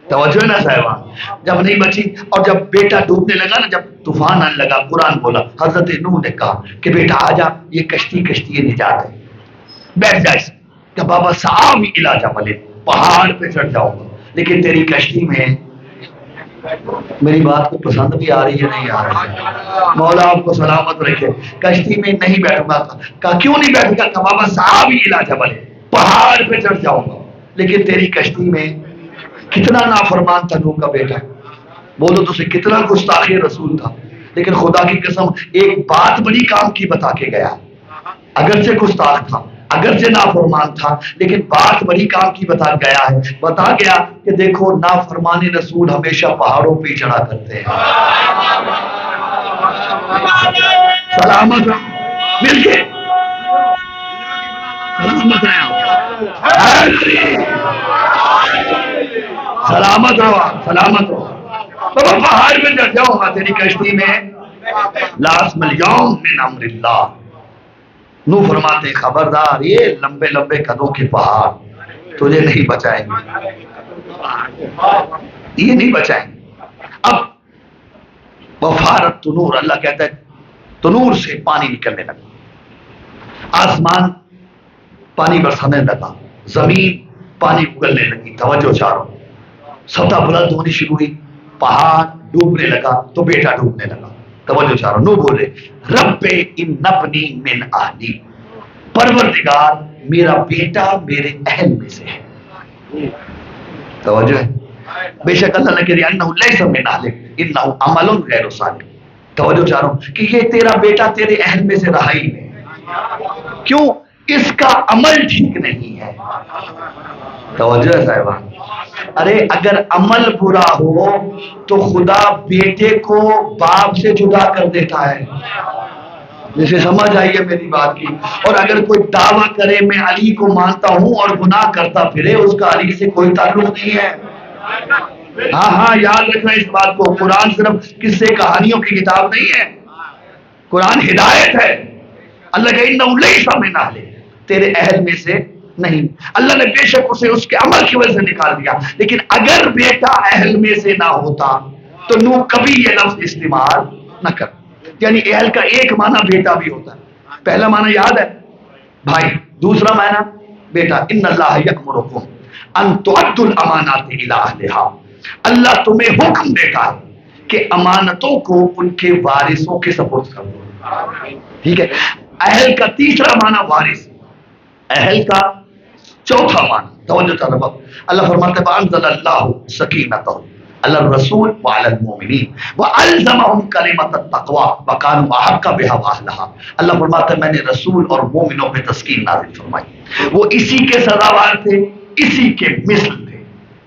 توجہ ہے نا صاحبان, جب نہیں بچی اور جب بیٹا ڈوبنے لگا نا, جب طوفان آنے لگا, قرآن بولا حضرت نوح نے کہا کہ بیٹا آ جا, یہ کشتی نجات ہے, بیٹھ جا اس. کہ بابا سآوی الی جبل, پہاڑ پہ چڑھ جاؤں گا, لیکن تیری کشتی میں. میری بات کو پسند بھی آ رہی ہے نہیں آ رہی ہے؟ مولا آپ کو سلامت رکھے. کشتی میں نہیں بیٹھوں گا. کہا کیوں نہیں بیٹھوں گا؟ کہ بابا سآوی الی جبل, پہاڑ پہ چڑھ جاؤں گا, لیکن تیری کشتی میں. کتنا نافرمان تھا نوح کا بیٹا, بولو تو سے کتنا گستاخ رسول تھا, لیکن خدا کی قسم ایک بات بڑی کام کی بتا کے گیا. اگرچہ گستاخ تھا, اگرچہ نافرمان تھا, لیکن بات بڑی کام کی بتا گیا ہے. بتا گیا کہ دیکھو نافرمان رسول ہمیشہ پہاڑوں پہ ہی چڑھا کرتے ہیں. سلامت مل کے سلامت سلامت رہو, سلامت رہو. بابا پہاڑ پہ چڑھ جاؤں گا تیری کشتی میں. لازم اليوم من امر اللہ. نوح فرماتے خبردار, یہ لمبے لمبے قدوں کے پہاڑ تجھے نہیں بچائیں گے, یہ نہیں بچائیں گے. اب وفارت تنور, اللہ کہتا ہے تنور سے پانی نکلنے لگا, آسمان پانی برسنے لگا, زمین پانی اگلنے لگی. توجہ چاروں, سطح بلند ہونی شروع ہوئی, پہاڑ ڈوبنے لگا تو بیٹا ڈوبنے لگا. توجہ چاروں, نو بولے رب انبنی من اہلی, پروردگار میرا بیٹا میرے اہل میں سے ہے. توجہ ہے, بے شک اللہ نے کہہ دیا انہ لیس من اہلک انہ عمل غیر صالح. توجہ چاروں کہ یہ تیرا بیٹا تیرے اہل میں سے رہا ہی نہیں. کیوں؟ اس کا عمل ٹھیک نہیں ہے. توجہ ہے صاحبان. ارے اگر عمل برا ہو تو خدا بیٹے کو باپ سے جدا کر دیتا ہے. جسے سمجھ آئیے میری بات کی. اور اگر کوئی دعویٰ کرے میں علی کو مانتا ہوں اور گناہ کرتا پھرے, اس کا علی سے کوئی تعلق نہیں ہے. ہاں یاد رکھنا اس بات کو. قرآن صرف قصے کہانیوں کی کتاب نہیں ہے, قرآن ہدایت ہے. اللہ کہ انہ لیس من اہلک, تیرے اہل میں سے نہیں، اللہ نے بے شک اسے اس کے عمل کی وجہ سے نکال دیا، لیکن اگر بیٹا اہل میں سے نہ ہوتا تو نوح کبھی یہ لفظ استعمال نہ کر۔ یعنی اہل کا ایک معنی بیٹا بھی ہوتا ہے، پہلا معنی یاد ہے بھائی، دوسرا معنی بیٹا۔ ان اللہ یأمرکم ان تؤدوا الامانات الی اہلھا، اللہ تمہیں حکم دیتا ہے کہ امانتوں کو ان کے وارثوں کے سپرد کر دو، ٹھیک ہے۔ اہل کا تیسرا معنی وارث، اہل کا چوتھا معنی توجہ طلبہ، اللہ فرماتے ہیں وانزل اللہ سکینتہ علی الرسول وعلی المؤمنین والزمهم کلمۃ التقوی وکانوا احق بها واہلها۔ اللہ فرماتے ہیں میں نے رسول اور مومنوں پہ تسکین نازل فرمائی، وہ اسی کے سزاوار تھے، اسی کے مثل تھے۔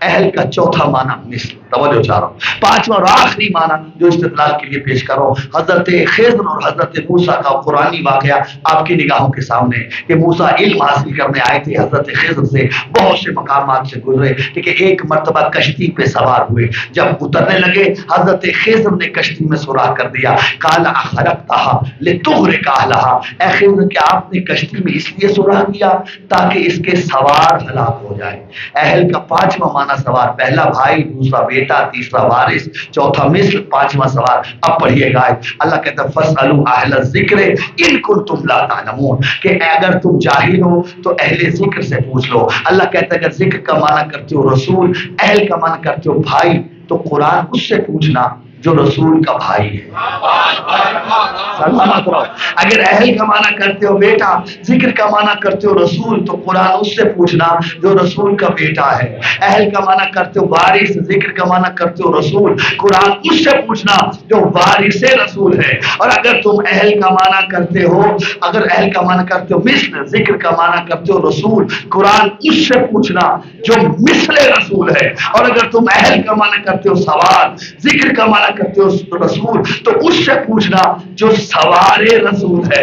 اہل کا چوتھا معنی مثل، توجہ چاہ رہا ہوں۔ پانچواں اور آخری معنی جو استدلال کے لیے پیش کرو، حضرت خضر اور حضرت موسیٰ کا قرآنی واقعہ آپ کی نگاہوں کے سامنے کہ موسیٰ علم حاصل کرنے آئے تھے حضرت خضر سے، بہت سے مقامات سے گزرے، لیکن ایک مرتبہ کشتی پہ سوار ہوئے، جب اترنے لگے حضرت خضر نے کشتی میں سوراخ کر دیا، قال اخرقتها لتغرق اهلها، اے خضر کیا آپ نے کشتی میں اس لیے سوراخ کیا تاکہ اس کے سوار ہلاک ہو جائے۔ اہل کا پانچواں معنی سوار، پہلا بھائی، دوسرا بیٹا، تیسرا وارث، چوتھا مثل، پانچواں سوار۔ اب پڑھیے گا اللہ کہتا ہے فاسألوا اہل الذکر ان کنتم لا تعلمون، کہ اگر تم جاہل ہو تو اہل ذکر سے پوچھ لو۔ اللہ کہتا ہے اگر ذکر کا معنی کرتے ہو رسول، اہل کا معنی کرتے ہو بھائی، تو قرآن اس سے پوچھنا جو رسول کا بھائی ہے۔ سلامت رہو۔ اگر اہل کا معنی کرتے ہو بیٹا، ذکر کا معنی کرتے ہو رسول، تو قرآن اس سے پوچھنا جو رسول کا بیٹا ہے۔ اہل کا معنی کرتے ہو وارث، ذکر کا معنی کرتے ہو رسول، قرآن اس سے پوچھنا جو وارث رسول ہے۔ اور اگر تم اہل کا معنی کرتے ہو، اگر اہل کا معنی کرتے ہو مثل، ذکر کا معنی کرتے ہو رسول، قرآن اس سے پوچھنا جو مثل رسول ہے۔ اور اگر تم اہل کا معنی کرتے ہو سوار، ذکر کا معنی کرتے ہو رسول، تو اس سے پوچھنا جو سوار رسول ہے،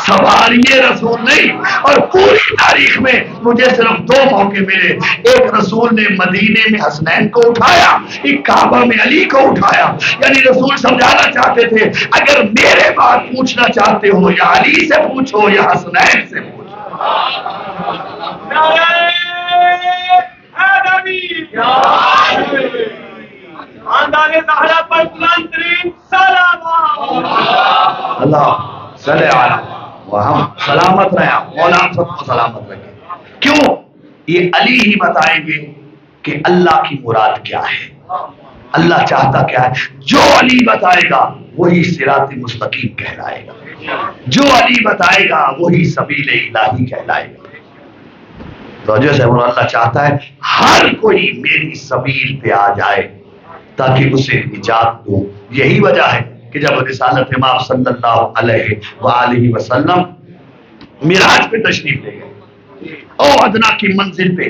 سواری رسول نہیں۔ اور پوری تاریخ میں مجھے صرف دو موقع ملے، ایک رسول نے مدینے میں حسنین کو اٹھایا، ایک کعبہ میں علی کو اٹھایا۔ یعنی رسول سمجھانا چاہتے تھے اگر میرے بات پوچھنا چاہتے ہو یا علی سے پوچھو یا حسنین سے پوچھو۔ خاندان زہرا پر بلند ترین سلام۔ اللہ صلی علی وہم سلامت رہے، مولا سب کو سلامت رکھے۔ کیوں؟ یہ علی ہی بتائیں گے کہ اللہ کی مراد کیا ہے، اللہ چاہتا کیا ہے۔ جو علی بتائے گا وہی صراط مستقیم کہلائے گا، جو علی بتائے گا وہی سبیل الہی کہلائے گا۔ توجہ سے اللہ چاہتا ہے ہر کوئی میری سبیل پہ آ جائے تاکہ اسے نجات دوں۔ یہی وجہ ہے کہ جب رسالت امام صلی اللہ علیہ وآلہ وسلم معراج پہ تشریف لے گئے، او ادنا کی منزل پہ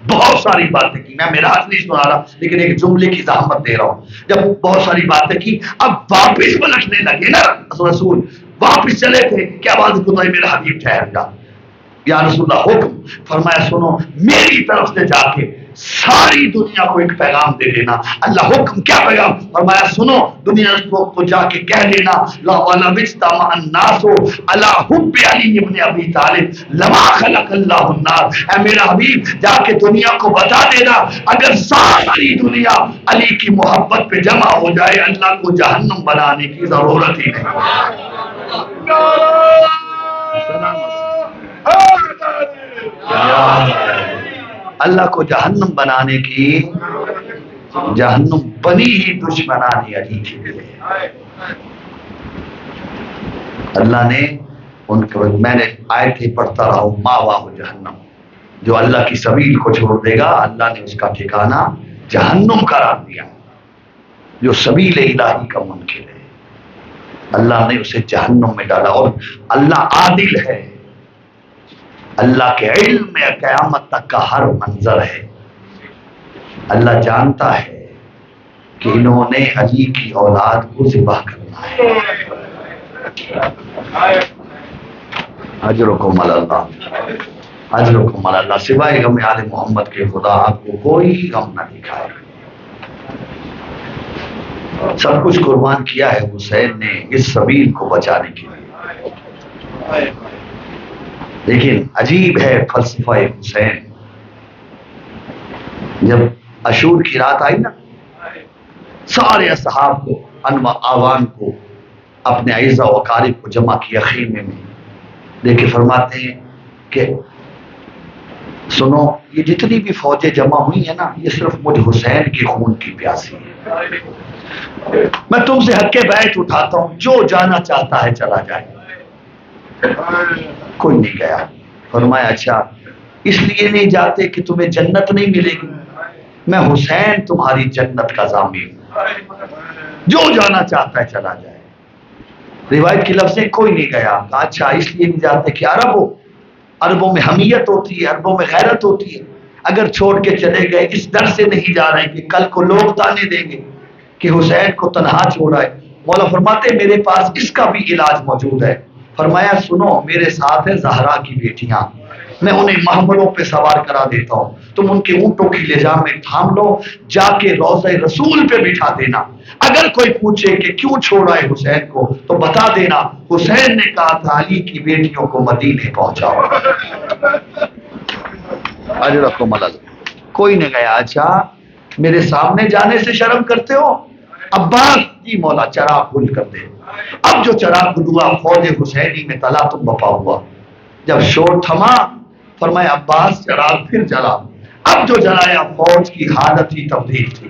بہت ساری باتیں کی، میں معراج نہیں سنا رہا لیکن ایک جملے کی زحمت دے رہا ہوں۔ جب بہت ساری باتیں کی، اب واپس پلٹنے لگے نا رسول، واپس چلے تھے کہ آواز کو تو میرا حبیب ٹھہر جا، یا رسول اللہ حکم فرمایا سنو میری طرف سے جا کے ساری دنیا کو ایک پیغام دے دینا۔ اللہ حکم کیا پیغام فرمایا سنو دنیا کو جا کے کہہ دینا لا والا وجتمع الناس علی حب علی ابن ابی طالب لما خلق اللہ النار۔ اے میرا حبیب جا کے دنیا کو بتا دینا اگر ساری دنیا علی کی محبت پہ جمع ہو جائے اللہ کو جہنم بنانے کی ضرورت ہی نہیں۔ اللہ کو جہنم بنانے کی، جہنم بنی ہی دشمنانی علی کے لیے۔ اللہ نے ان کو، میں نے آیتیں پڑھتا رہا ہوں، ماواہ جہنم، جو اللہ کی سبیل کو چھوڑ دے گا اللہ نے اس کا ٹھکانہ جہنم قرار دیا۔ جو سبیل الہی کا منکر ہے اللہ نے اسے جہنم میں ڈالا۔ اور اللہ عادل ہے، اللہ کے علم میں قیامت تک کا ہر منظر ہے۔ اللہ جانتا ہے کہ انہوں نے علی کی اولاد کو ذبح کرنا ہے۔ اجرکم علی اللہ، اجرکم علی اللہ، سوائے غم آل محمد کے خدا آپ کو کوئی غم نہ دکھائے۔ سب کچھ قربان کیا ہے حسین نے اس سبیل کو بچانے کے لیے۔ لیکن عجیب ہے فلسفہ حسین، جب عاشور کی رات آئی نا، سارے اصحاب کو، انواع آوان کو، اپنے اعزا و اقارب کو جمع کیا خیمے میں، دیکھ کے فرماتے ہیں کہ سنو، یہ جتنی بھی فوجیں جمع ہوئی ہیں نا، یہ صرف مجھ حسین کے خون کی پیاسی ہے۔ میں تم سے حق بیعت اٹھاتا ہوں، جو جانا چاہتا ہے چلا جائے۔ کوئی نہیں گیا۔ فرمایا اچھا اس لیے نہیں جاتے کہ تمہیں جنت نہیں ملے گی؟ میں حسین تمہاری جنت کا ضامن ہوں، جو جانا چاہتا ہے چلا جائے۔ روایت کی لفظیں کوئی نہیں گیا۔ کہا اچھا اس لیے نہیں جاتے کہ عربوں میں حمیت ہوتی ہے، عربوں میں غیرت ہوتی ہے، اگر چھوڑ کے چلے گئے اس ڈر سے نہیں جا رہے کہ کل کو لوگ تانے دیں گے کہ حسین کو تنہا چھوڑا ہے۔ مولا فرماتے میرے پاس اس کا بھی علاج موجود ہے۔ فرمایا سنو، میرے ساتھ ہے زہرا کی بیٹیاں، میں انہیں محملوں پہ سوار کرا دیتا ہوں، تم ان کے اونٹوں کی لجام میں تھام لو، جا کے روضہ رسول پہ بٹھا دینا، اگر کوئی پوچھے کہ کیوں چھوڑا ہے حسین کو تو بتا دینا حسین نے کہا تھا علی کی بیٹیوں کو مدینے پہنچاؤ۔ اجرکم اللہ۔ کوئی نہیں گیا۔ اچھا میرے سامنے جانے سے شرم کرتے ہو؟ عباس جی مولا چراغ گل کر دے۔ اب جو چراغ گل ہوا فوج حسینی میں تلا تم بپا ہوا۔ جب شور تھما فرمایا عباس چراغ پھر جلا۔ اب جو جلایا فوج کی حالت ہی تبدیل تھی،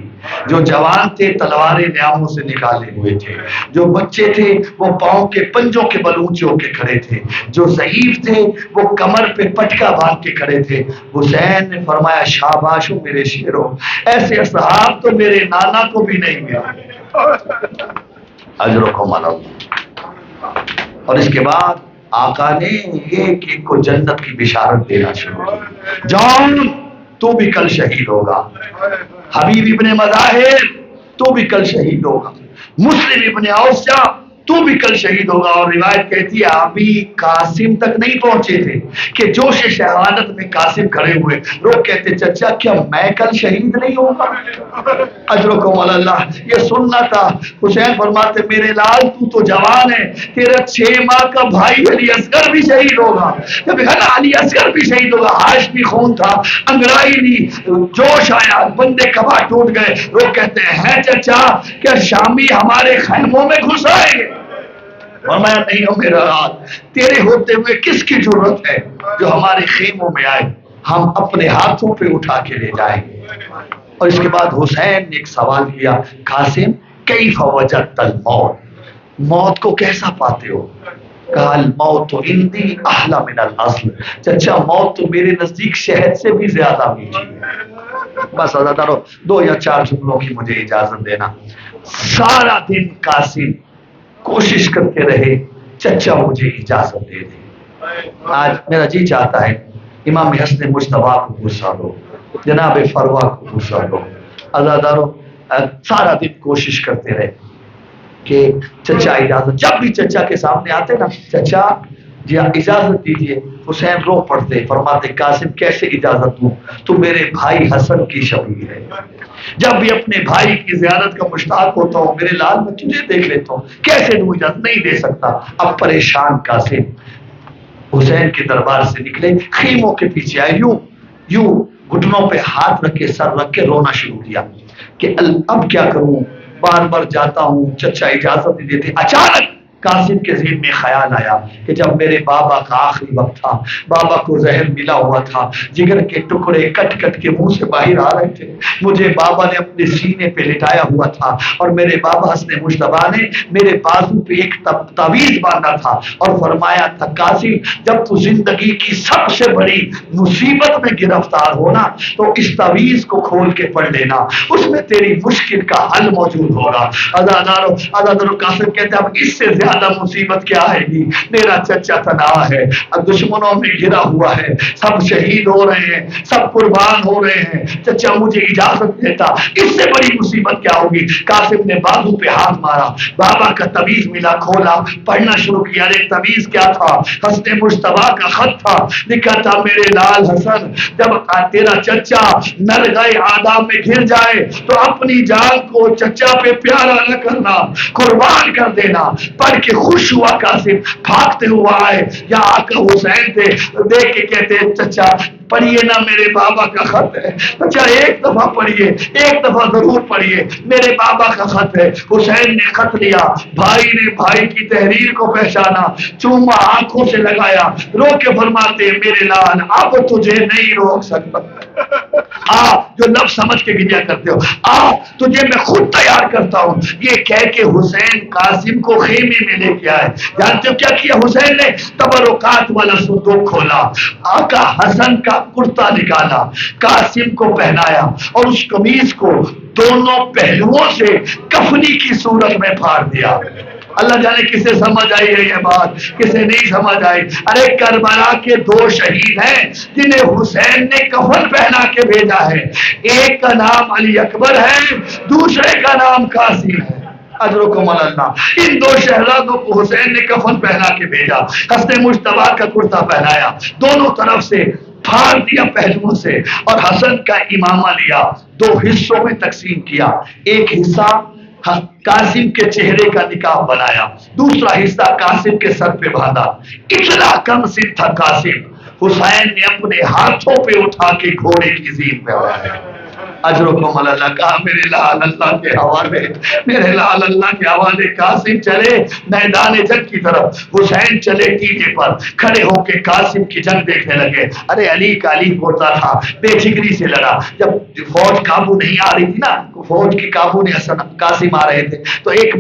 جو جوان تھے تلواریں نیاموں سے نکالے ہوئے تھے، جو بچے تھے وہ پاؤں کے پنجوں کے بل اونچے ہو کے کھڑے تھے، جو ضعیف تھے وہ کمر پہ پٹکا باندھ کے کھڑے تھے۔ حسین نے فرمایا شاباش ہو میرے شیروں، ایسے اصحاب تو میرے نانا کو بھی نہیں ملے۔ اجرکم اللہ۔ اور اس کے بعد آقا نے ایک ایک کو جنت کی بشارت دینا شروع کی۔ جان تو بھی کل شہید ہوگا، حبیب ابن مظاہر تو بھی کل شہید ہوگا، مسلم ابن اوسیا تو بھی کل شہید ہوگا۔ اور روایت کہتی ہے ابھی قاسم تک نہیں پہنچے تھے کہ جوش شہادت میں قاسم کھڑے ہوئے، لوگ کہتے چچا کیا میں کل شہید نہیں ہوگا؟ اجرکم اللہ۔ یہ سننا تھا۔ حسین فرماتے میرے لال تو جوان ہے، تیرا 6 ماہ کا بھائی علی اصغر بھی شہید ہوگا۔ جب علی اصغر بھی شہید ہوگا، ہاشمی خون تھا، انگڑائی نہیں، جوش آیا، بندے کبا ٹوٹ گئے۔ لوگ کہتے ہیں چچا کیا شامی ہمارے خیموں میں گھس آئے گے؟ فرمایا نہیں ہو میرا لال، تیرے ہوتے ہوئے کس کی ضرورت ہے جو ہمارے خیموں میں آئے، ہم اپنے ہاتھوں پہ اٹھا کے لے جائیں گے۔ اور اس کے بعد حسین نے ایک سوال کیا قاسم کیف وجدت الموت، موت کو کیسا پاتے ہو؟ کہا الموت عندی احلی من الاصل، چچا موت تو میرے نزدیک شہد سے بھی زیادہ میٹھی ہے۔ بس عزادارو 2 یا 4 جملوں کی مجھے اجازت دینا۔ سارا دن قاسم کوشش کرتے رہے چچا مجھے اجازت دے دے۔ آج میرا جی چاہتا ہے امام حسن مجتبیٰ کو پوچھا دو، جناب فروا کو پوچھا دو، عزادارو سارا دن کوشش کرتے رہے کہ چچا اجازت، جب بھی چچا کے سامنے آتے نا چچا جی اجازت دیجیے، حسین رو پڑتے، فرماتے قاسم کیسے اجازت دوں، تو میرے بھائی حسن کی شبیہ ہے، جب بھی اپنے بھائی کی زیارت کا مشتاق ہوتا ہوں میرے لال میں تجھے دیکھ لیتا ہوں، کیسے دوں اجازت؟ نہیں دے سکتا۔ اب پریشان قاسم حسین کے دربار سے نکلے، خیموں کے پیچھے آئے، یوں گھٹنوں پہ ہاتھ رکھ کے سر رکھ کے رونا شروع کیا کہ اب کیا کروں، بار بار جاتا ہوں چچا اجازت نہیں دیتے۔ اچانک قاسم کے ذہن میں خیال آیا کہ جب میرے بابا کا آخری وقت تھا، بابا کو زہر ملا ہوا تھا، جگر کے ٹکڑے کٹ کٹ کے منہ سے باہر آ رہے تھے، مجھے بابا نے اپنے سینے پہ لٹایا ہوا تھا اور میرے بابا حسن مجتبیٰ نے میرے بازو پہ ایک تعویذ باندھا تھا اور فرمایا تھا قاسم جب تو زندگی کی سب سے بڑی مصیبت میں گرفتار ہونا تو اس تعویذ کو کھول کے پڑھ لینا، اس میں تیری مشکل کا حل موجود ہوگا۔ عزادارو قاسم کہتے ہیں اب اس سے زیادہ مصیبت کیا ہے گی، میرا چچا تنہا ہے، دشمنوں میں گھرا ہوا ہے، سب شہید ہو رہے ہیں، سب قربان ہو رہے ہیں، چچا مجھے اجازت دیتا، اس سے بڑی مصیبت کیا ہوگی؟ قاسم نے بازو پہ ہاتھ مارا، بابا کا تعویذ ملا، کھولا، پڑھنا شروع کیا۔ ارے تعویذ کیا تھا؟ حسن مجتبیٰ کا خط تھا، لکھا تھا میرے لال حسن جب تیرا چچا نرگائے آداب میں گر جائے تو اپنی جان کو چچا پہ پیارا نہ کرنا، قربان کر دینا۔ پڑھ کے خوش ہوا قاسم، بھاگتے ہوا آئے، یہاں آقا حسین تھے، دیکھ کے کہتے ہیں چچا پڑھیے نا میرے بابا کا خط ہے، چچا ایک دفعہ پڑھیے، ایک دفعہ ضرور پڑھیے، میرے بابا کا خط ہے۔ حسین نے خط لیا، بھائی نے بھائی کی تحریر کو پہچانا، چوما آنکھوں سے لگایا، رو کے فرماتے ہیں میرے لال اب تجھے نہیں روک سکتا، جو لفظ سمجھ کے گریا کرتے ہو، تجھے میں خود تیار کرتا ہوں۔ یہ کہہ کے حسین قاسم کو خیمے میں لے کے آئے۔ جانتے ہو کیا کیا حسین نے؟ تبرکات والا صندوق کھولا، آقا حسن کا کرتا نکالا، قاسم کو پہنایا اور اس قمیض کو دونوں پہلوؤں سے کفنی کی صورت میں پھاڑ دیا۔ اللہ جانے کسے سمجھ آئی ہے یہ بات، کسے نہیں سمجھ آئی۔ ارے کربلا کے 2 شہید ہیں جنہیں حسین نے کفن پہنا کے بھیجا ہے، ایک کا نام علی اکبر ہے، دوسرے کا نام قاسم ہے۔ اجرکم اللہ۔ ان 2 شہزادوں کو حسین نے کفن پہنا کے بھیجا، حسن مجتبیٰ کا کرتا پہنایا، دونوں طرف سے پھاڑ دیا پہلوؤں سے، اور حسن کا امامہ لیا، 2 حصوں میں تقسیم کیا۔ ایک حصہ قاسم کے چہرے کا نقاب بنایا، دوسرا حصہ قاسم کے سر پہ باندھا۔ اتنا کم سن تھا قاسم، حسین نے اپنے ہاتھوں پہ اٹھا کے گھوڑے کی زین پہ اڑایا۔ اجرکم اللہ۔ کہا میرے لال اللہ کے حوالے، میرے لال اللہ کے حوالے۔ قاسم چلے میدان جنگ کی طرف، حسین چلے ٹیلے پر، کھڑے ہو کے قاسم کی جنگ دیکھنے لگے۔ ارے علی کا علی ہوتا تھا، بے فکری سے لڑا۔ جب فوج قابو نہیں آ رہی تھی نا، فوج کی قابو نہیں قاسم آ رہے تھے، تو ایک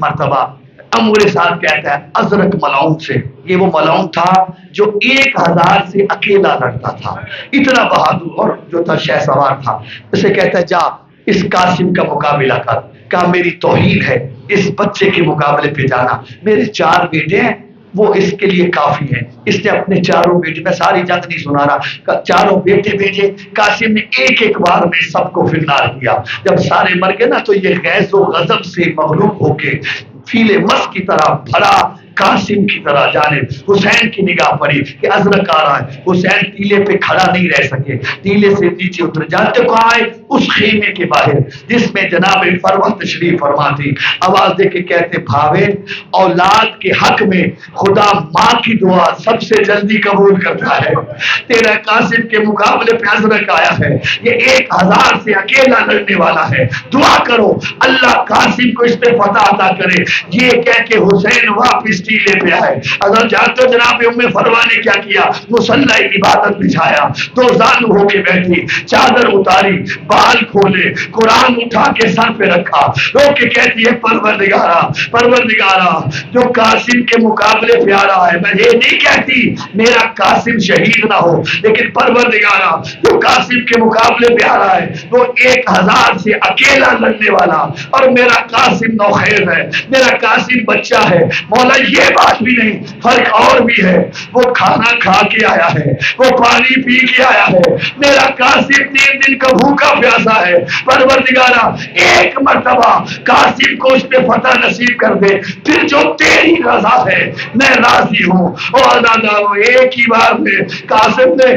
مرتبہ امر ساتھ کہتا ہے ازرق ملعون سے، یہ وہ ملعون تھا جو 1000 سے اکیلا لڑتا تھا، اتنا بہادر اور جو تھا شہ سوار تھا۔ اسے کہتا ہے جا اس قاسم کا مقابلہ کر۔ کہا میری توہین ہے اس بچے کے مقابلے پہ جانا، میرے 4 بیٹے ہیں وہ اس کے لیے کافی ہیں۔ اس نے اپنے 4 بیٹے، میں ساری جنگ نہیں سنا رہا، 4 بیٹے بھیجے۔ قاسم نے ایک بار میں سب کو فنار کیا۔ جب سارے مر گئے نا تو یہ غیظ و غضب سے مغلوب ہو کے فیل مس کی طرح بھرا قاسم کی طرح جانب حسین کی نگاہ پڑی کہ ازرق آ رہا ہے۔ حسین ٹیلے پہ کھڑا نہیں رہ سکے، ٹیلے سے نیچے اترے۔ جانتے کہاں آئے؟ اس خیمے کے باہر جس میں جناب فروخت تشریف فرما تھی۔ آواز دے کے کہتے بھاوے اولاد کے حق میں خدا ماں کی دعا سب سے جلدی قبول کرتا ہے، تیرا قاسم کے مقابلے پہ ازرق آیا ہے، یہ 1000 سے اکیلا لڑنے والا ہے، دعا کرو اللہ قاسم کو اس پہ فتح عطا کرے۔ یہ کہہ کے حسین واپس ٹیلے پہ آئے۔ اگر جانتے ہو جناب ام فروا نے کیا کیا؟ مصلی عبادت بچھایا، 2 زانو ہو کے بیٹھی، چادر اتاری، بال کھولے، قرآن اٹھا کے سر پہ رکھا، رو کے کہتی ہے پروردگارا جو قاسم کے مقابلے پہ آ رہا ہے، میں یہ نہیں کہتی میرا قاسم شہید نہ ہو، لیکن پروردگارا جو قاسم کے مقابلے پہ آ رہا ہے وہ 1000 سے اکیلا لڑنے والا، اور میرا قاسم نوخیز ہے، میرا قاسم بچہ ہے۔ مولا یہ بات بھی نہیں، فرق اور بھی ہے، وہ کھانا کھا کے آیا ہے، وہ پانی پی کے آیا ہے، میرا قاسم 3 دن کا بھوکا پیاسا ہے۔ پروردگارا ایک مرتبہ قاسم کو اس پہ فتح نصیب کر دے، پھر جو تیری رضا ہے میں راضی ہوں۔ اور ادادارو ایک ہی بار میں قاسم نے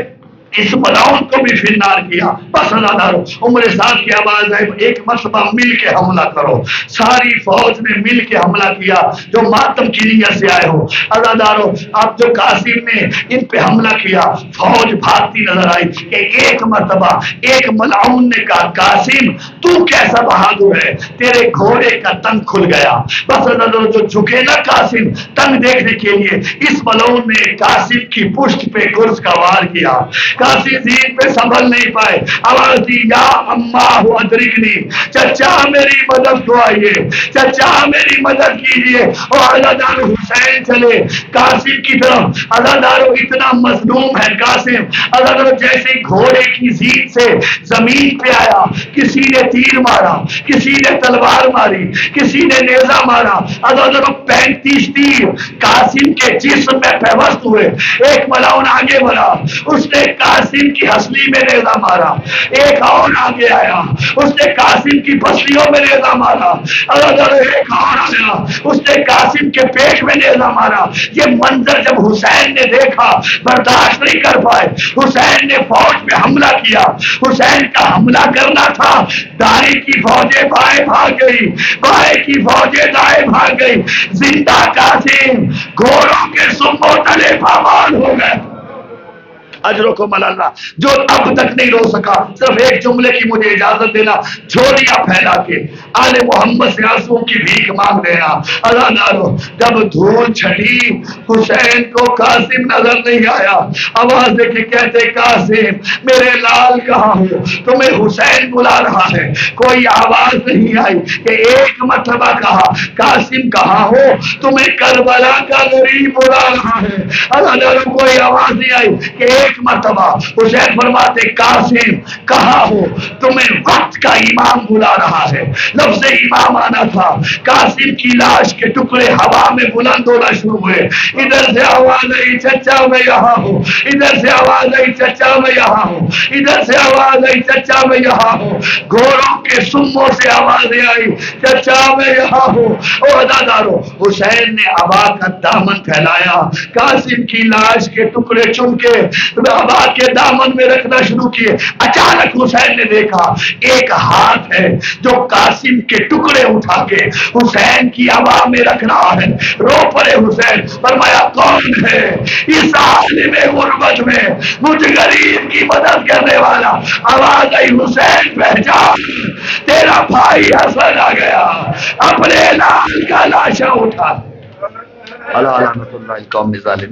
اس ملعون کو بھی فنار کیا۔ بس ادادارو عمر سعد کی آواز ہے ایک مرتبہ مل کے حملہ کرو۔ ساری فوج نے مل کے حملہ کیا جو ماتم کی نیت سے آئے ہو۔ ادادارو اب جو قاسم نے ان پہ حملہ کیا، فوج بھاگتی نظر آئی کہ ایک مرتبہ ایک ملعون نے کہا قاسم تو کیسا بہادر ہے، تیرے گھوڑے کا تنگ کھل گیا۔ بس ادادارو جو جھکے نا قاسم تنگ دیکھنے کے لیے، اس ملعون نے قاسم کی پشت پہ گرز کا وار کیا۔ قاسم زین پہ سنبھل نہیں پائے، آواز دی یا اماں ادرکنی، چچا میری مدد کو آئیے، چچا میری مدد کیجیے۔ اور ادادارو حسین چلے قاسم کی طرف۔ ادادارو اتنا مظلوم ہے قاسم، ادادارو جیسے گھوڑے کی زین سے زمین پہ آیا، کسی نے تیر مارا، کسی نے تلوار ماری، کسی نے نیزہ مارا۔ ادادارو 35 تیر قاسم کے جسم میں پیوست ہوئے۔ ایک ملعون آگے بڑھا، اس نے قاسم کی ہسلی میں نیزہ مارا، ایک اور آگے آیا، اس نے قاسم کی پسلیوں میں نیزہ مارا، ایک اور مارا، اس نے قاسم کے پیٹ میں نیزہ مارا۔ یہ منظر جب حسین نے دیکھا برداشت نہیں کر پائے، حسین نے فوج پہ حملہ کیا۔ حسین کا حملہ کرنا تھا، دائیں کی فوجیں بائیں بھاگ گئی، بائیں کی فوجیں دائیں بھاگ گئی۔ زندہ قاسم گھوڑوں کے سموں تلے پامال ہو گئے۔ اجرکم اللہ، جو اب تک نہیں رو سکا، صرف ایک جملے کی مجھے اجازت دینا، جھولیاں پھیلا کے آل محمد سے آنسوں کی بھیک مانگ دینا۔ اللہ نارو، جب دھول چھٹی حسین کو قاسم نظر نہیں آیا، آواز دے کے کہتے قاسم میرے لال کہاں ہو؟ تمہیں حسین بلا رہا ہے۔ کوئی آواز نہیں آئی کہ ایک مرتبہ کہا قاسم کہاں ہو؟ تمہیں کربلا کا غریب بلا رہا ہے۔ اللہ نارو، کوئی آواز نہیں آئی کہ ایک مرتبہ حسین فرماتے قاسم کہاں ہو؟ تمہیں وقت کا امام بلا رہا ہے۔ لفظ امام آنا تھا۔ قاسم کی لاش کے ٹکڑے ہوا میں بلند ہونا شروع ہوئے۔ ادھر سے آواز آئی چچا میں یہاں ہوں، ادھر سے آواز آئی چچا میں یہاں ہوں، ادھر سے آواز آئی چچا میں یہاں ہوں۔ گھوڑوں کے سموں سے آوازیں آئی چچا میں یہاں ہوں۔ او عزادارو، حسین نے ابا کا دامن پھیلایا، قاسم کی لاش کے ٹکڑے چن کے ابا کے دامن میں رکھنا شروع کیے۔ اچانک حسین نے دیکھا ایک ہاتھ ہے جو قاسم کے ٹکڑے اٹھا کے حسین کی ابا میں رکھ رہا ہے۔ رو پڑے حسین، فرمایا کون ہے اس عالم غربت میں مجھ غریب کی مدد کرنے والا؟ آواز آئی حسین پہچان، تیرا بھائی حسن آ گیا، اپنے لال کا لاشا اٹھا۔ اللہ لعنت اللہ القوم الظالمین۔